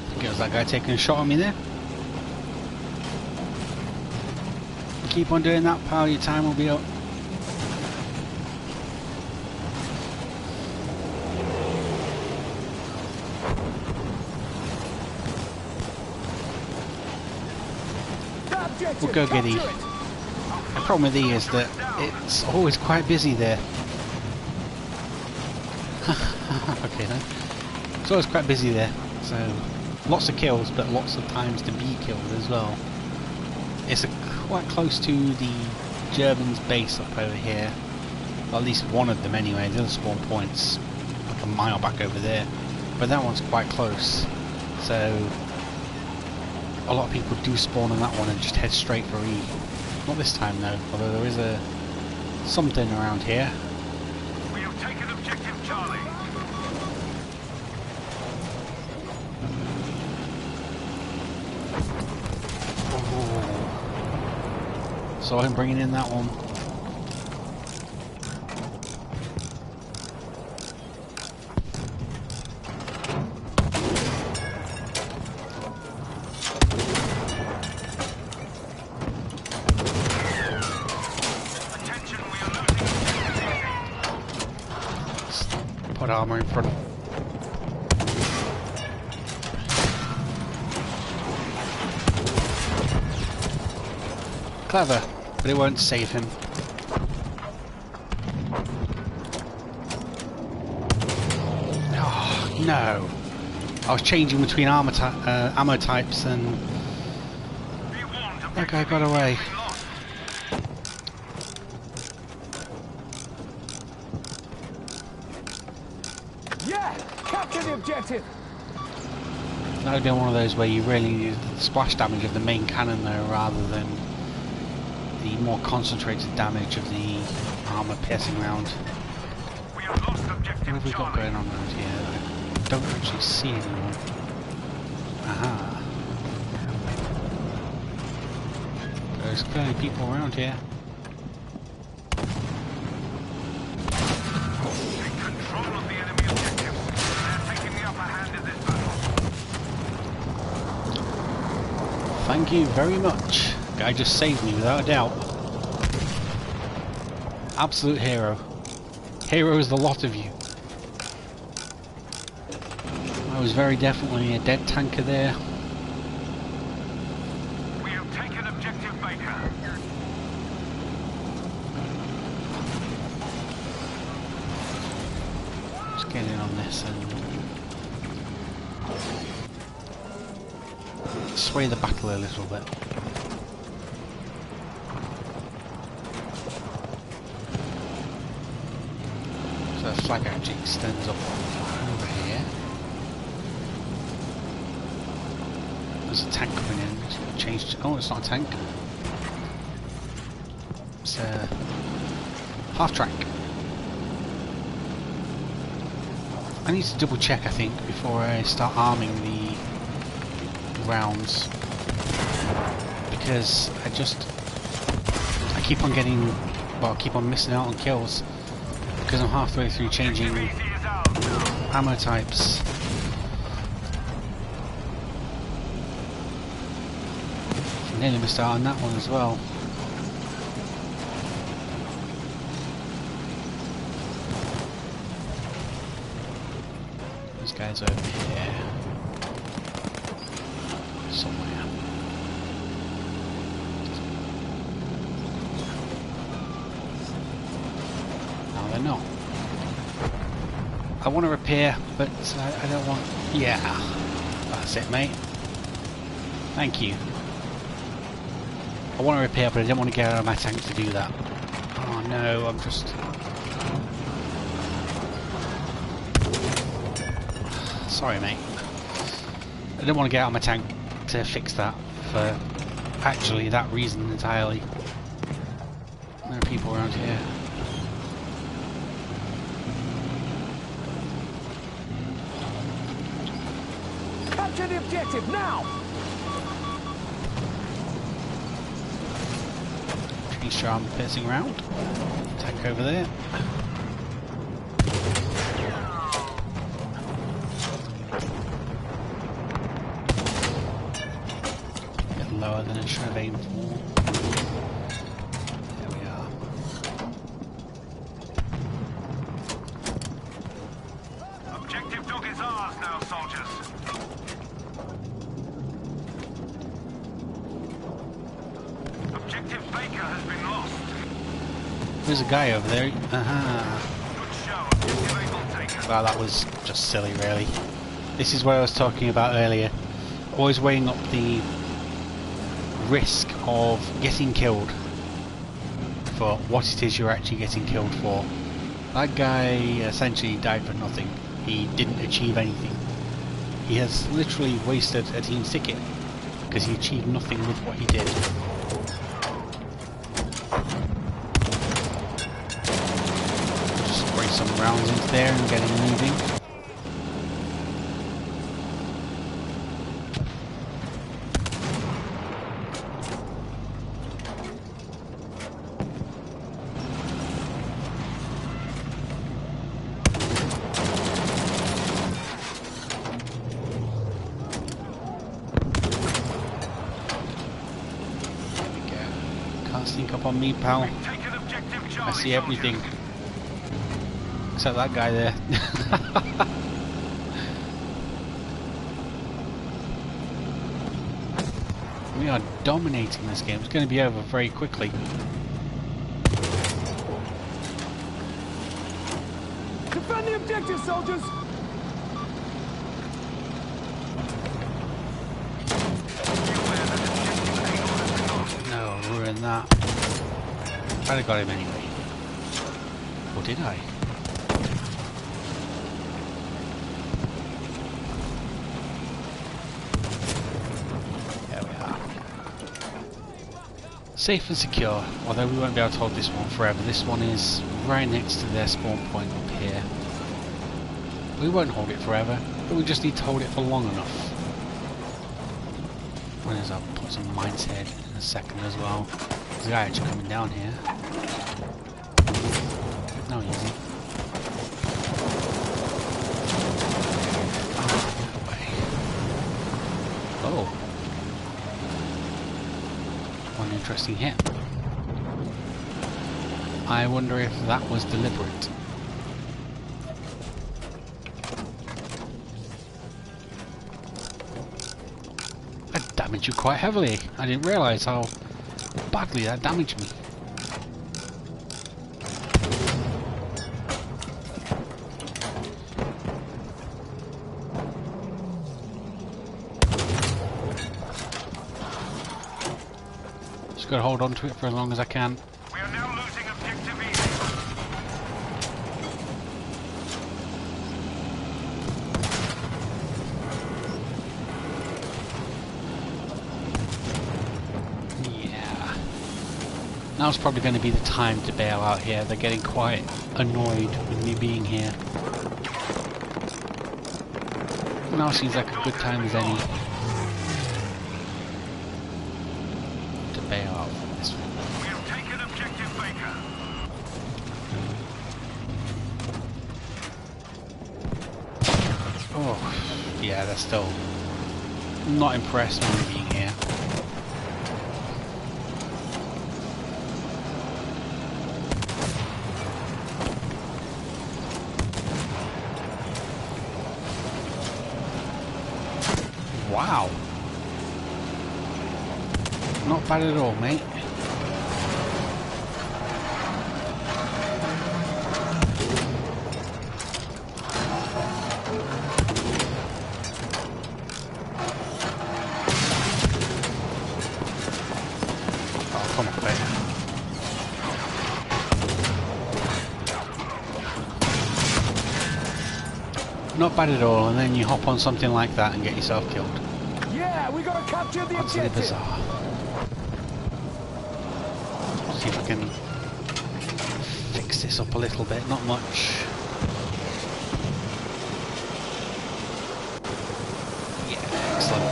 I think it was that guy taking a shot at me there. Keep on doing that, pal, your time will be up. We'll go get E. The problem with E is that it's always quite busy there. Okay then. It's always quite busy there, so lots of kills, but lots of times to be killed as well. It's quite close to the Germans' base up over here. Well, at least one of them anyway. The other spawn point's like a mile back over there, but that one's quite close. So a lot of people do spawn on that one and just head straight for E. Not this time though, although there is a something around here. We have taken objective Charlie. Oh. Saw him bringing in that one. Put armor in front. Clever, but it won't save him. Oh, no. I was changing between ammo types and that guy got away. Yeah! Capture the objective! That would be one of those where you really need the splash damage of the main cannon though, rather than the more concentrated damage of the armor piercing round. We have lost objective What have we got Charlie. going on around here? I don't actually see anyone. Aha. There's clearly people around here. Take control of the enemy objectives. They're taking the upper hand in this battle. Thank you very much. Guy just saved me without a doubt. Absolute hero. Hero is the lot of you. I was very definitely a dead tanker there. We have taken objective Baker. Just get in on this and sway the battle a little bit. So the flag actually extends up over here. There's a tank coming in. It's changed. Oh, it's not a tank. It's a half track. I need to double check, I think, before I start arming the rounds, because I keep on getting, well, I keep on missing out on kills because I'm halfway through changing Easy is ours. ammo types. Nearly missed out on that one as well. This guy's over here somewhere. No, they're not. I want to repair, but I don't want. Yeah, that's it, mate. Thank you. I want to repair, but I don't want to get out of my tank to do that. Oh no, I'm just... Sorry, mate. I don't want to get out of my tank to fix that for actually that reason entirely. There are people around here. Capture the objective now! Tree arm piercing round. Tank over there. Bit lower than I should have aimed for. There we are. Objective dog is ours now, soldiers. Objective Baker has been lost. There's a guy over there. Aha. Good show. Objective Able taken. Well, that was just silly, really. This is what I was talking about earlier. Always weighing up the risk of getting killed for what it is you're actually getting killed for. That guy essentially died for nothing. He didn't achieve anything. He has literally wasted a team's ticket because he achieved nothing with what he did. Just spray some rounds into there and get him moving. Sneak up on me, pal. I see everything. Except that guy there. We are dominating this game. It's going to be over very quickly. Defend the objective, soldiers! No, ruin that. I'd have got him anyway. Or did I? There we are. Safe and secure, although we won't be able to hold this one forever. This one is right next to their spawn point up here. We won't hold it forever, but we just need to hold it for long enough. When is I'll put some mine's head in a second as well. There's a guy actually coming down here. No, easy. Oh. One interesting hit. I wonder if that was deliberate. That damaged you quite heavily. I didn't realise how badly that damaged me. Just gotta hold on to it for as long as I can. We are now losing objective easy. Yeah. Now's probably going to be the time to bail out here. They're getting quite annoyed with me being here. Now seems like a good time as any to bail out from this one. We have taken objective Baker. Oh, yeah, they're still not impressed with me being here. Wow. Not bad at all, mate. Oh, come on, mate. Not bad at all, and then you hop on something like that and get yourself killed. Yeah, we gotta capture the Utterly objective! bizarre. See if I can fix this up a little bit, not much. Yeah, excellent.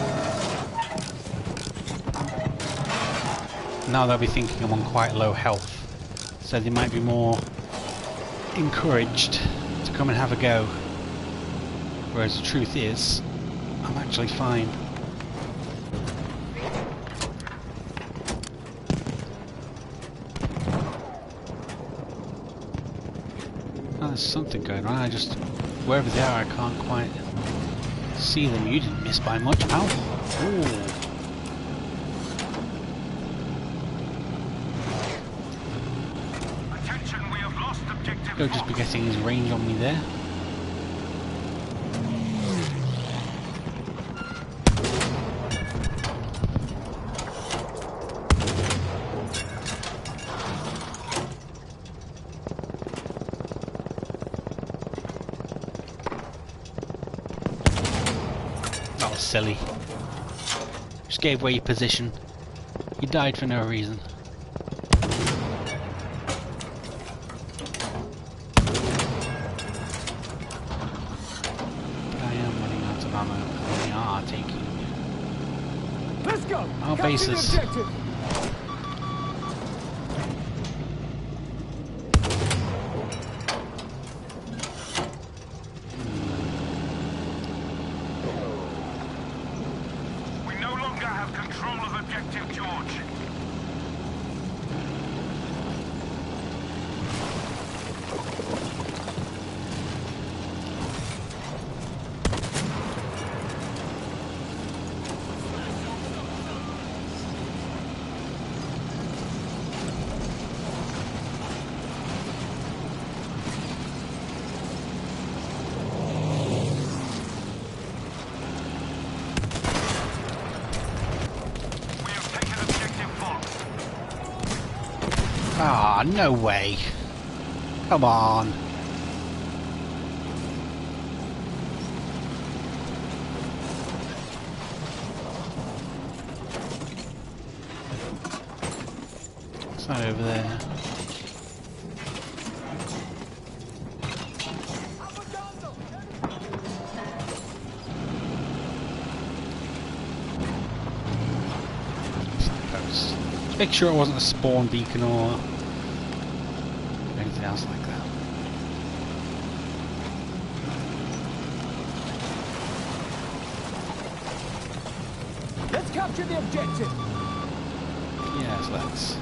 Now they'll be thinking I'm on quite low health, so they might be more encouraged to come and have a go. Whereas the truth is, I'm actually fine. Oh, there's something going on. Wherever they are, I can't quite see them. You didn't miss by much, pal. Ooh. He'll just be getting his range on me there. That was silly. Just gave away your position. You died for no reason. Let's go. Our Capture the bases. objective. We no longer have control of objective George. Ah, no way. Come on. It's not over there. Just make sure it wasn't a spawn beacon or anything else like that. Let's capture the objective. Yes, let's.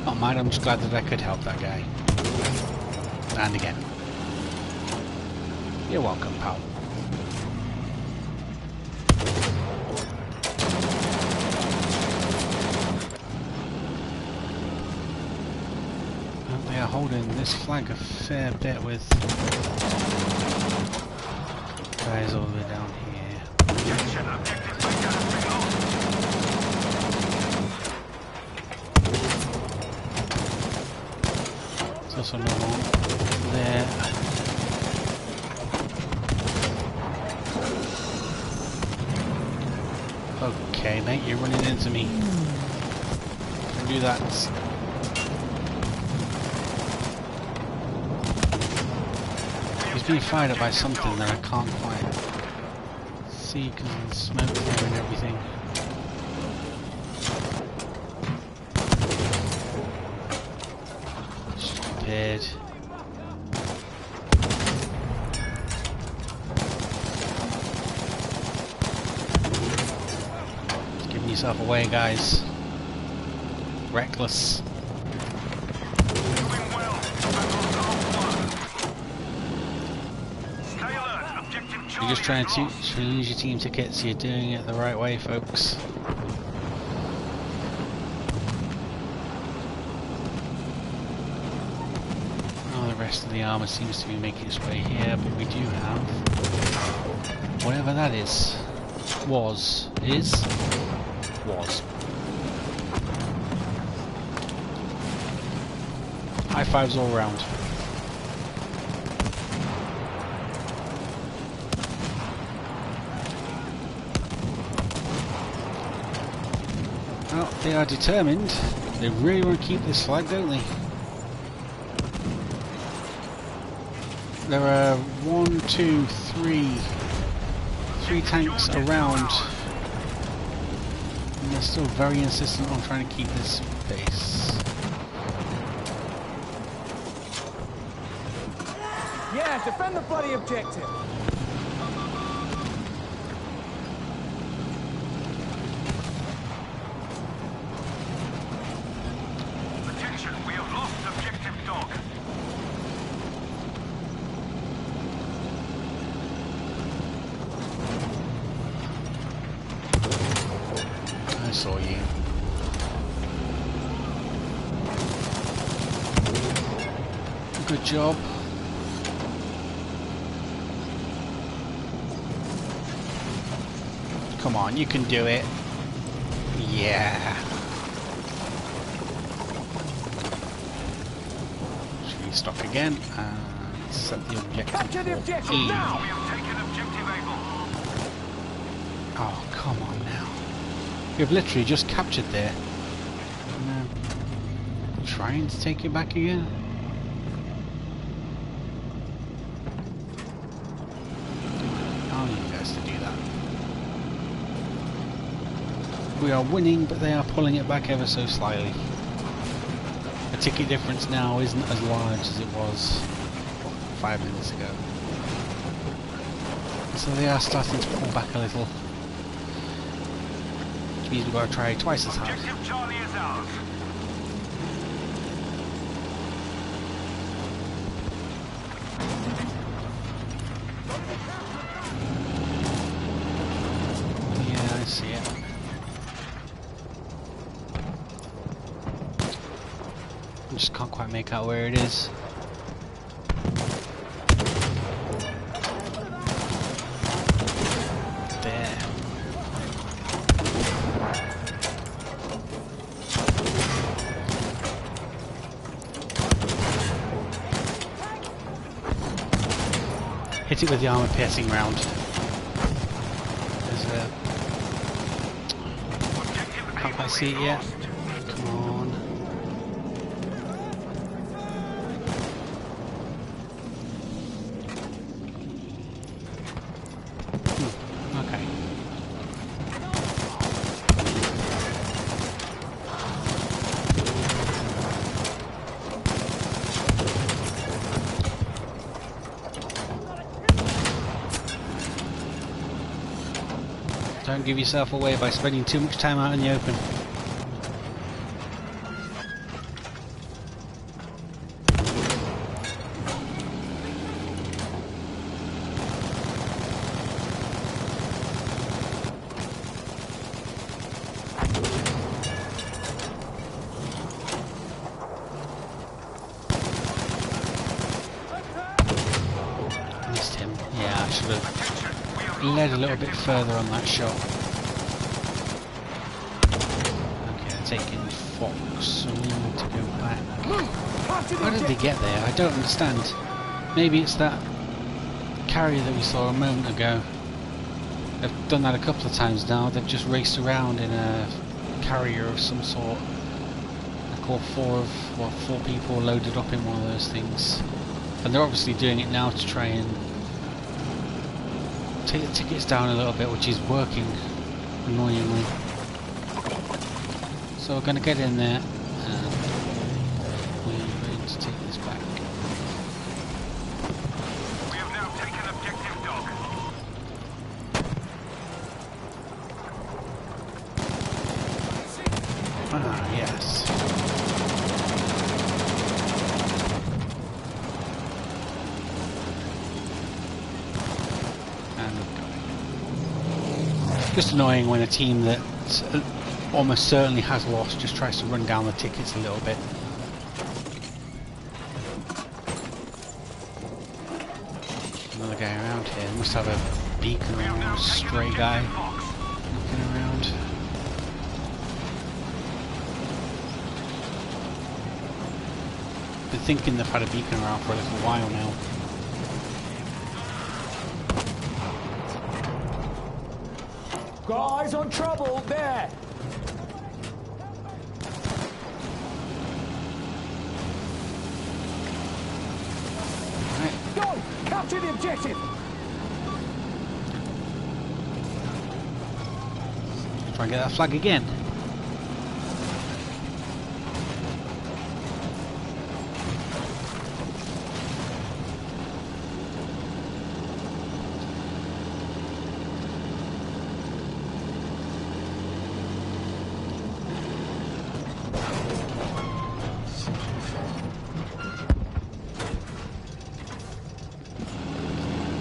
Not mind, I'm just glad that I could help that guy. And again. You're welcome, pal. They are holding this flag a fair bit with guys all the way down here. Attention, objective Beta has been lost. There's also another one there. Okay, mate, you're running into me. Don't do that. He's being fired at by something that I can't quite see because of the smoke there and everything. Stupid. Giving yourself away, guys. Reckless. Doing well. Stay alert. Objective Charlie You're just trying is to lost. lose your team tickets. You're doing it the right way, folks. Oh, the rest of the armor seems to be making its way here, but we do have whatever that is. Was. High fives all around. Well, they are determined. They really want to keep this flag, don't they? There are 1, 2, 3 tanks around. And they're still very insistent on trying to keep this base. Yeah, defend the bloody objective. Attention, we have lost objective Dog. Good job. Come on, you can do it. Yeah. Should we stop again and set the objective? Capture the objective E. now! We have taken objective Able. Oh, come on now. We've literally just captured there. No. Trying to take it back again? I'll need you guys to do that. We are winning, but they are pulling it back ever so slightly. The ticket difference now isn't as large as it was 5 minutes ago. So they are starting to pull back a little. Which means we've got to try twice as hard. Objective Charlie is ours. Yeah, I see it. I just can't quite make out where it is. There. Hit it with the armor piercing round. There's a... Can't quite see it yet. Come on. Okay. Don't give yourself away by spending too much time out in the open. Missed him. Yeah, I should have led a little bit further on that shot. Okay, I'm taking Fox, so we need to go back. How did they get there? I don't understand. Maybe it's that carrier that we saw a moment ago. They've done that a couple of times now. They've just raced around in a carrier of some sort. I call four people loaded up in one of those things. And they're obviously doing it now to try and take the tickets down a little bit, which is working, annoyingly. So we're going to get in there and we're going to take this back. We have now taken objective Dog. Ah, yes. Just annoying when a team that almost certainly has lost just tries to run down the tickets a little bit. Another guy around here. Must have a beacon or a stray guy looking around. Been thinking they've had a beacon around for a little while now. Got eyes on trouble there. Right. Go! Capture the objective! Try and get that flag again.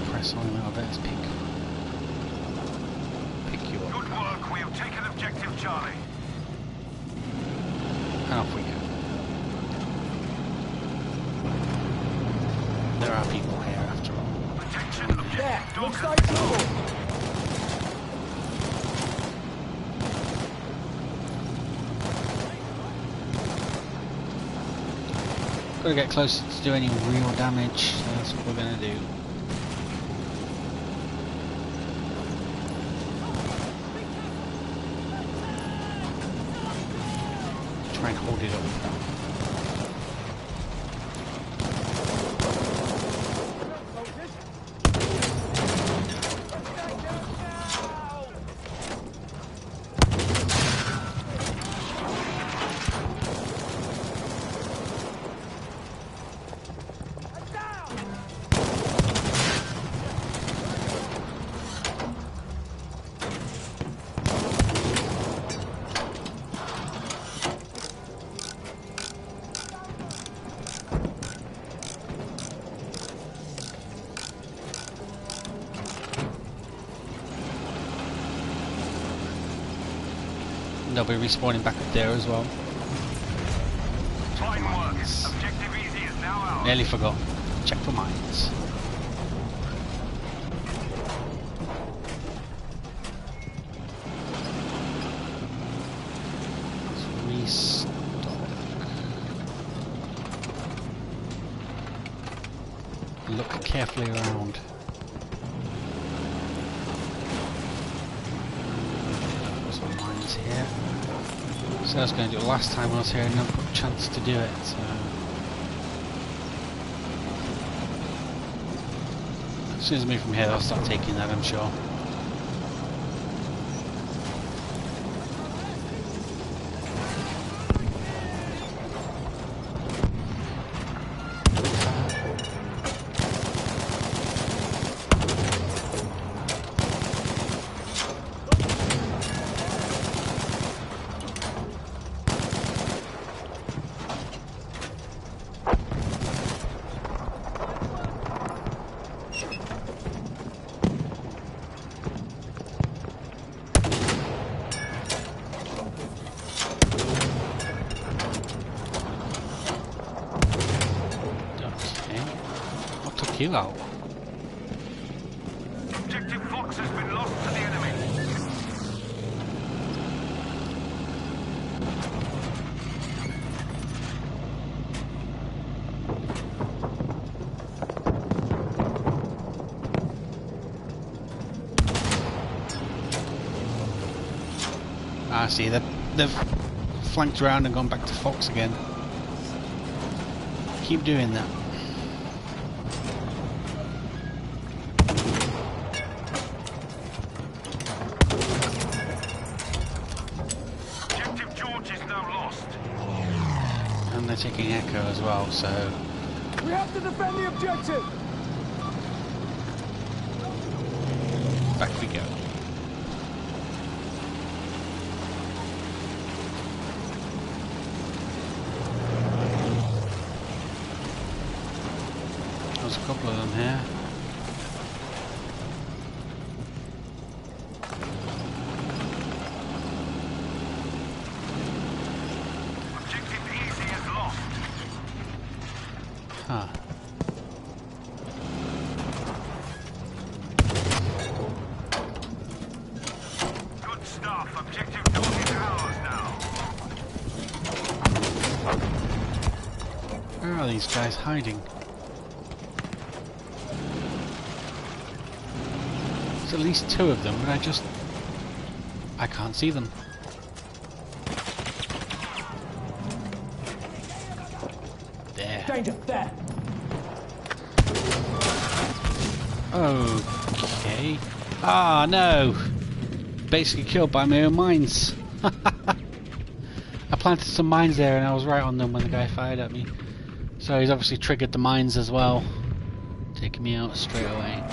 Press on a little bit, let's pick you up. Good work. We have taken objective Charlie. And off we go. are people here after all. Attention, There, objective dog looks has like been lost. trouble. Gotta get closer to do any real damage, so that's what we're gonna do. Try and hold it up. They'll be respawning back up there as well. Fine work. Objective easy is now ours. Nearly forgot. Check for mines. Let's restock. Look carefully around. Here. So I was going to do it last time I was here and never got a chance to do it, so as soon as I move from here I'll start taking that, I'm sure. You out. Objective Fox has been lost to the enemy. I see, they've flanked around and gone back to Fox again. Keep doing that. And they're taking Echo as well, so We have to defend the objective. back we go. There's a couple of them here. Huh. Good stuff. Objective dog is ours now. Where are these guys hiding? There's at least two of them, but I can't see them. Danger, there. Okay. Ah, no! Basically killed by my own mines. I planted some mines there and I was right on them when the guy fired at me. So he's obviously triggered the mines as well, taking me out straight away.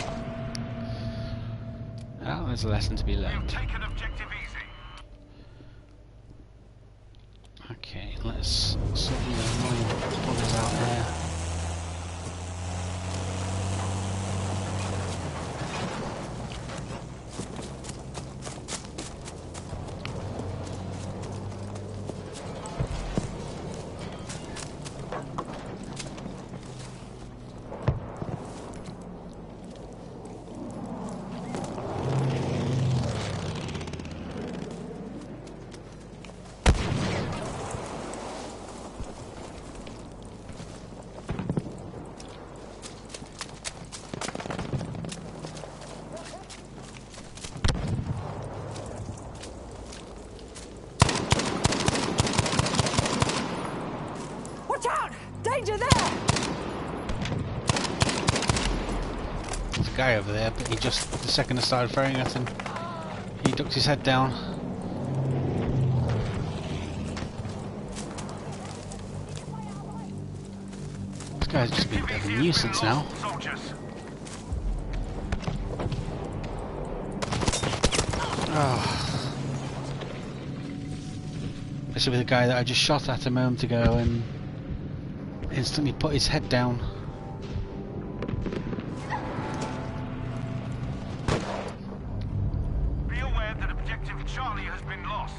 Oh, there's a lesson to be learned. Take an objective easy. Okay, let's sort the annoying buggers out there. guy over there, but he just, the second I started firing at him, he ducked his head down. This guy's just been a bit of a nuisance now. Oh. Especially with the guy that I just shot at a moment ago and instantly put his head down. Be aware that objective Charlie has been lost.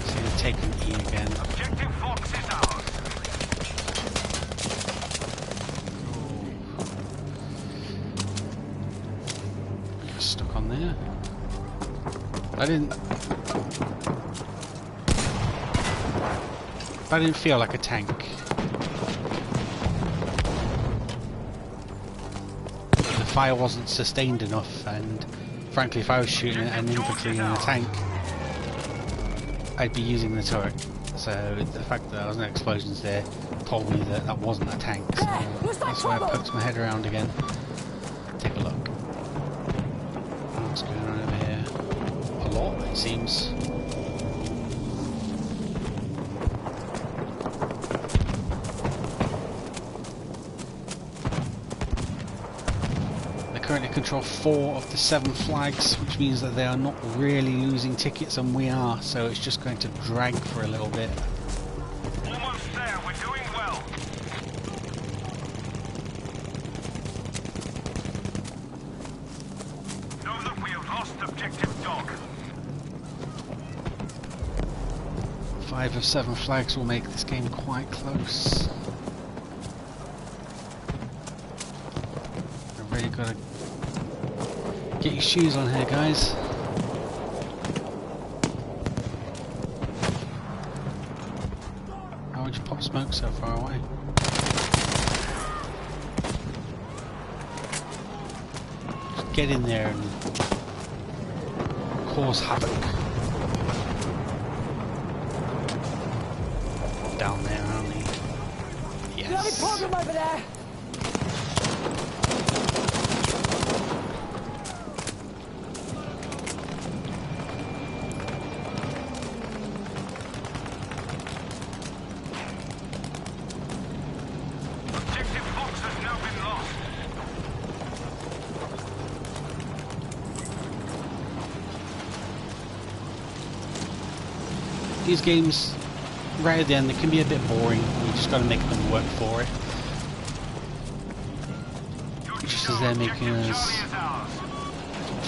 So he's taking E again. Objective Fox is ours. Stuck on there. I didn't feel like a tank. The fire wasn't sustained enough, and frankly if I was shooting at an infantry in a tank, I'd be using the turret. So the fact that there was no explosions there told me that that wasn't a tank. So that's why I poked my head around again. Take a look. What's going on over here? A lot, it seems. They currently control 4 of the 7 flags, which means that they are not really losing tickets, and we are, so it's just going to drag for a little bit. Almost there, we're doing well. Know that we have lost objective dog. 5 of 7 flags will make this game quite close. I've really got to get your shoes on here, guys. How would you pop smoke so far away? Just get in there and cause havoc. Down there, aren't they? Yes. You have a problem over there? Objective Fox has now been lost. These games, right at the end, they can be a bit boring. You just got to make them work for it. Just as they're making us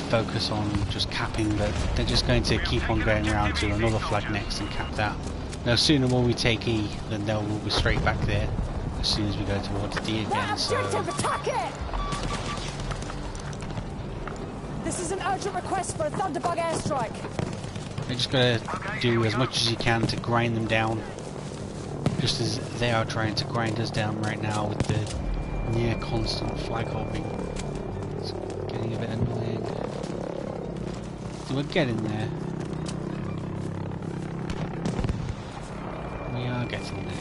focus on just capping, but they're just going to keep on going around to another flag next and cap that. Now sooner will we take E, then they'll be straight back there as soon as we go towards D again. So Attack it! This is an urgent request for a Thunderbug airstrike. they're just going to do as much as you can to grind them down, just as they are trying to grind us down right now with the near constant flag hopping. It's getting a bit annoying. We're getting there. We are getting there.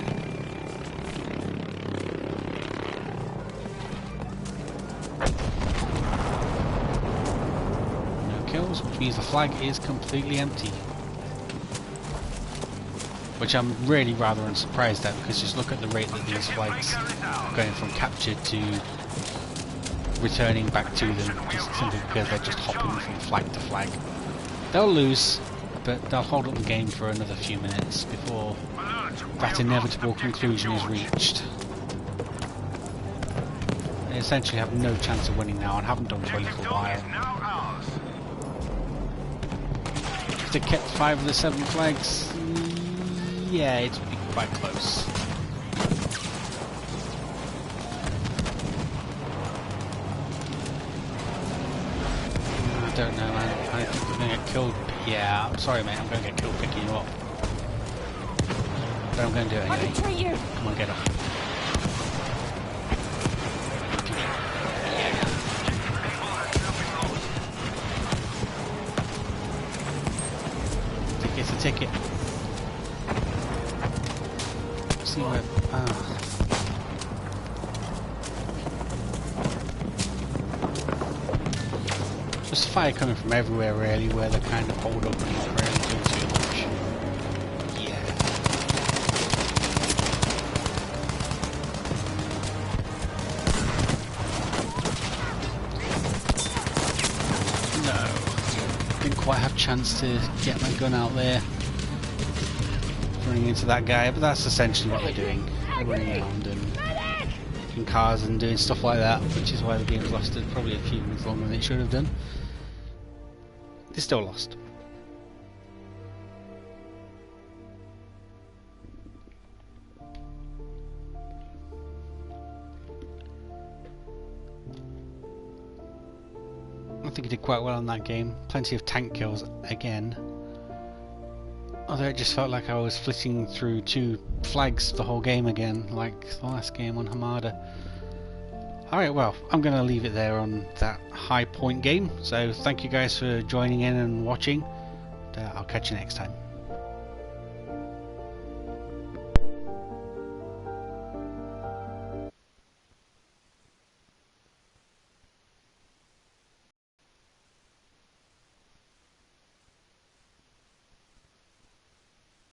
No kills, which means the flag is completely empty. Which I'm really rather unsurprised at, because just look at the rate that these flags are going from captured to returning back to them, just simply because they're just hopping from flag to flag. They'll lose, but they'll hold up the game for another few minutes before that inevitable conclusion is reached. They essentially have no chance of winning now and haven't done for a little while. If they kept 5 of the 7 flags, yeah, it would be quite close. I don't know, man. I think we're going to get killed. Yeah, I'm sorry, mate. I'm going to get killed picking you up. But I'm going to do it I anyway. can treat you. Come on, get up. Ticket's a ticket. see where... There's fire coming from everywhere really, where they kind of hold up and not really doing too much. Yeah. No. Didn't quite have a chance to get my gun out there. Running into that guy, but that's essentially what they're doing. They're running around and in cars and doing stuff like that, which is why the game's lasted probably a few minutes longer than it should have done. They still lost. I think he did quite well in that game. Plenty of tank kills again. Although it just felt like I was flitting through two flags the whole game again, like the last game on Hamada. Alright, well, I'm going to leave it there on that high point game. So thank you guys for joining in and watching. And, I'll catch you next time.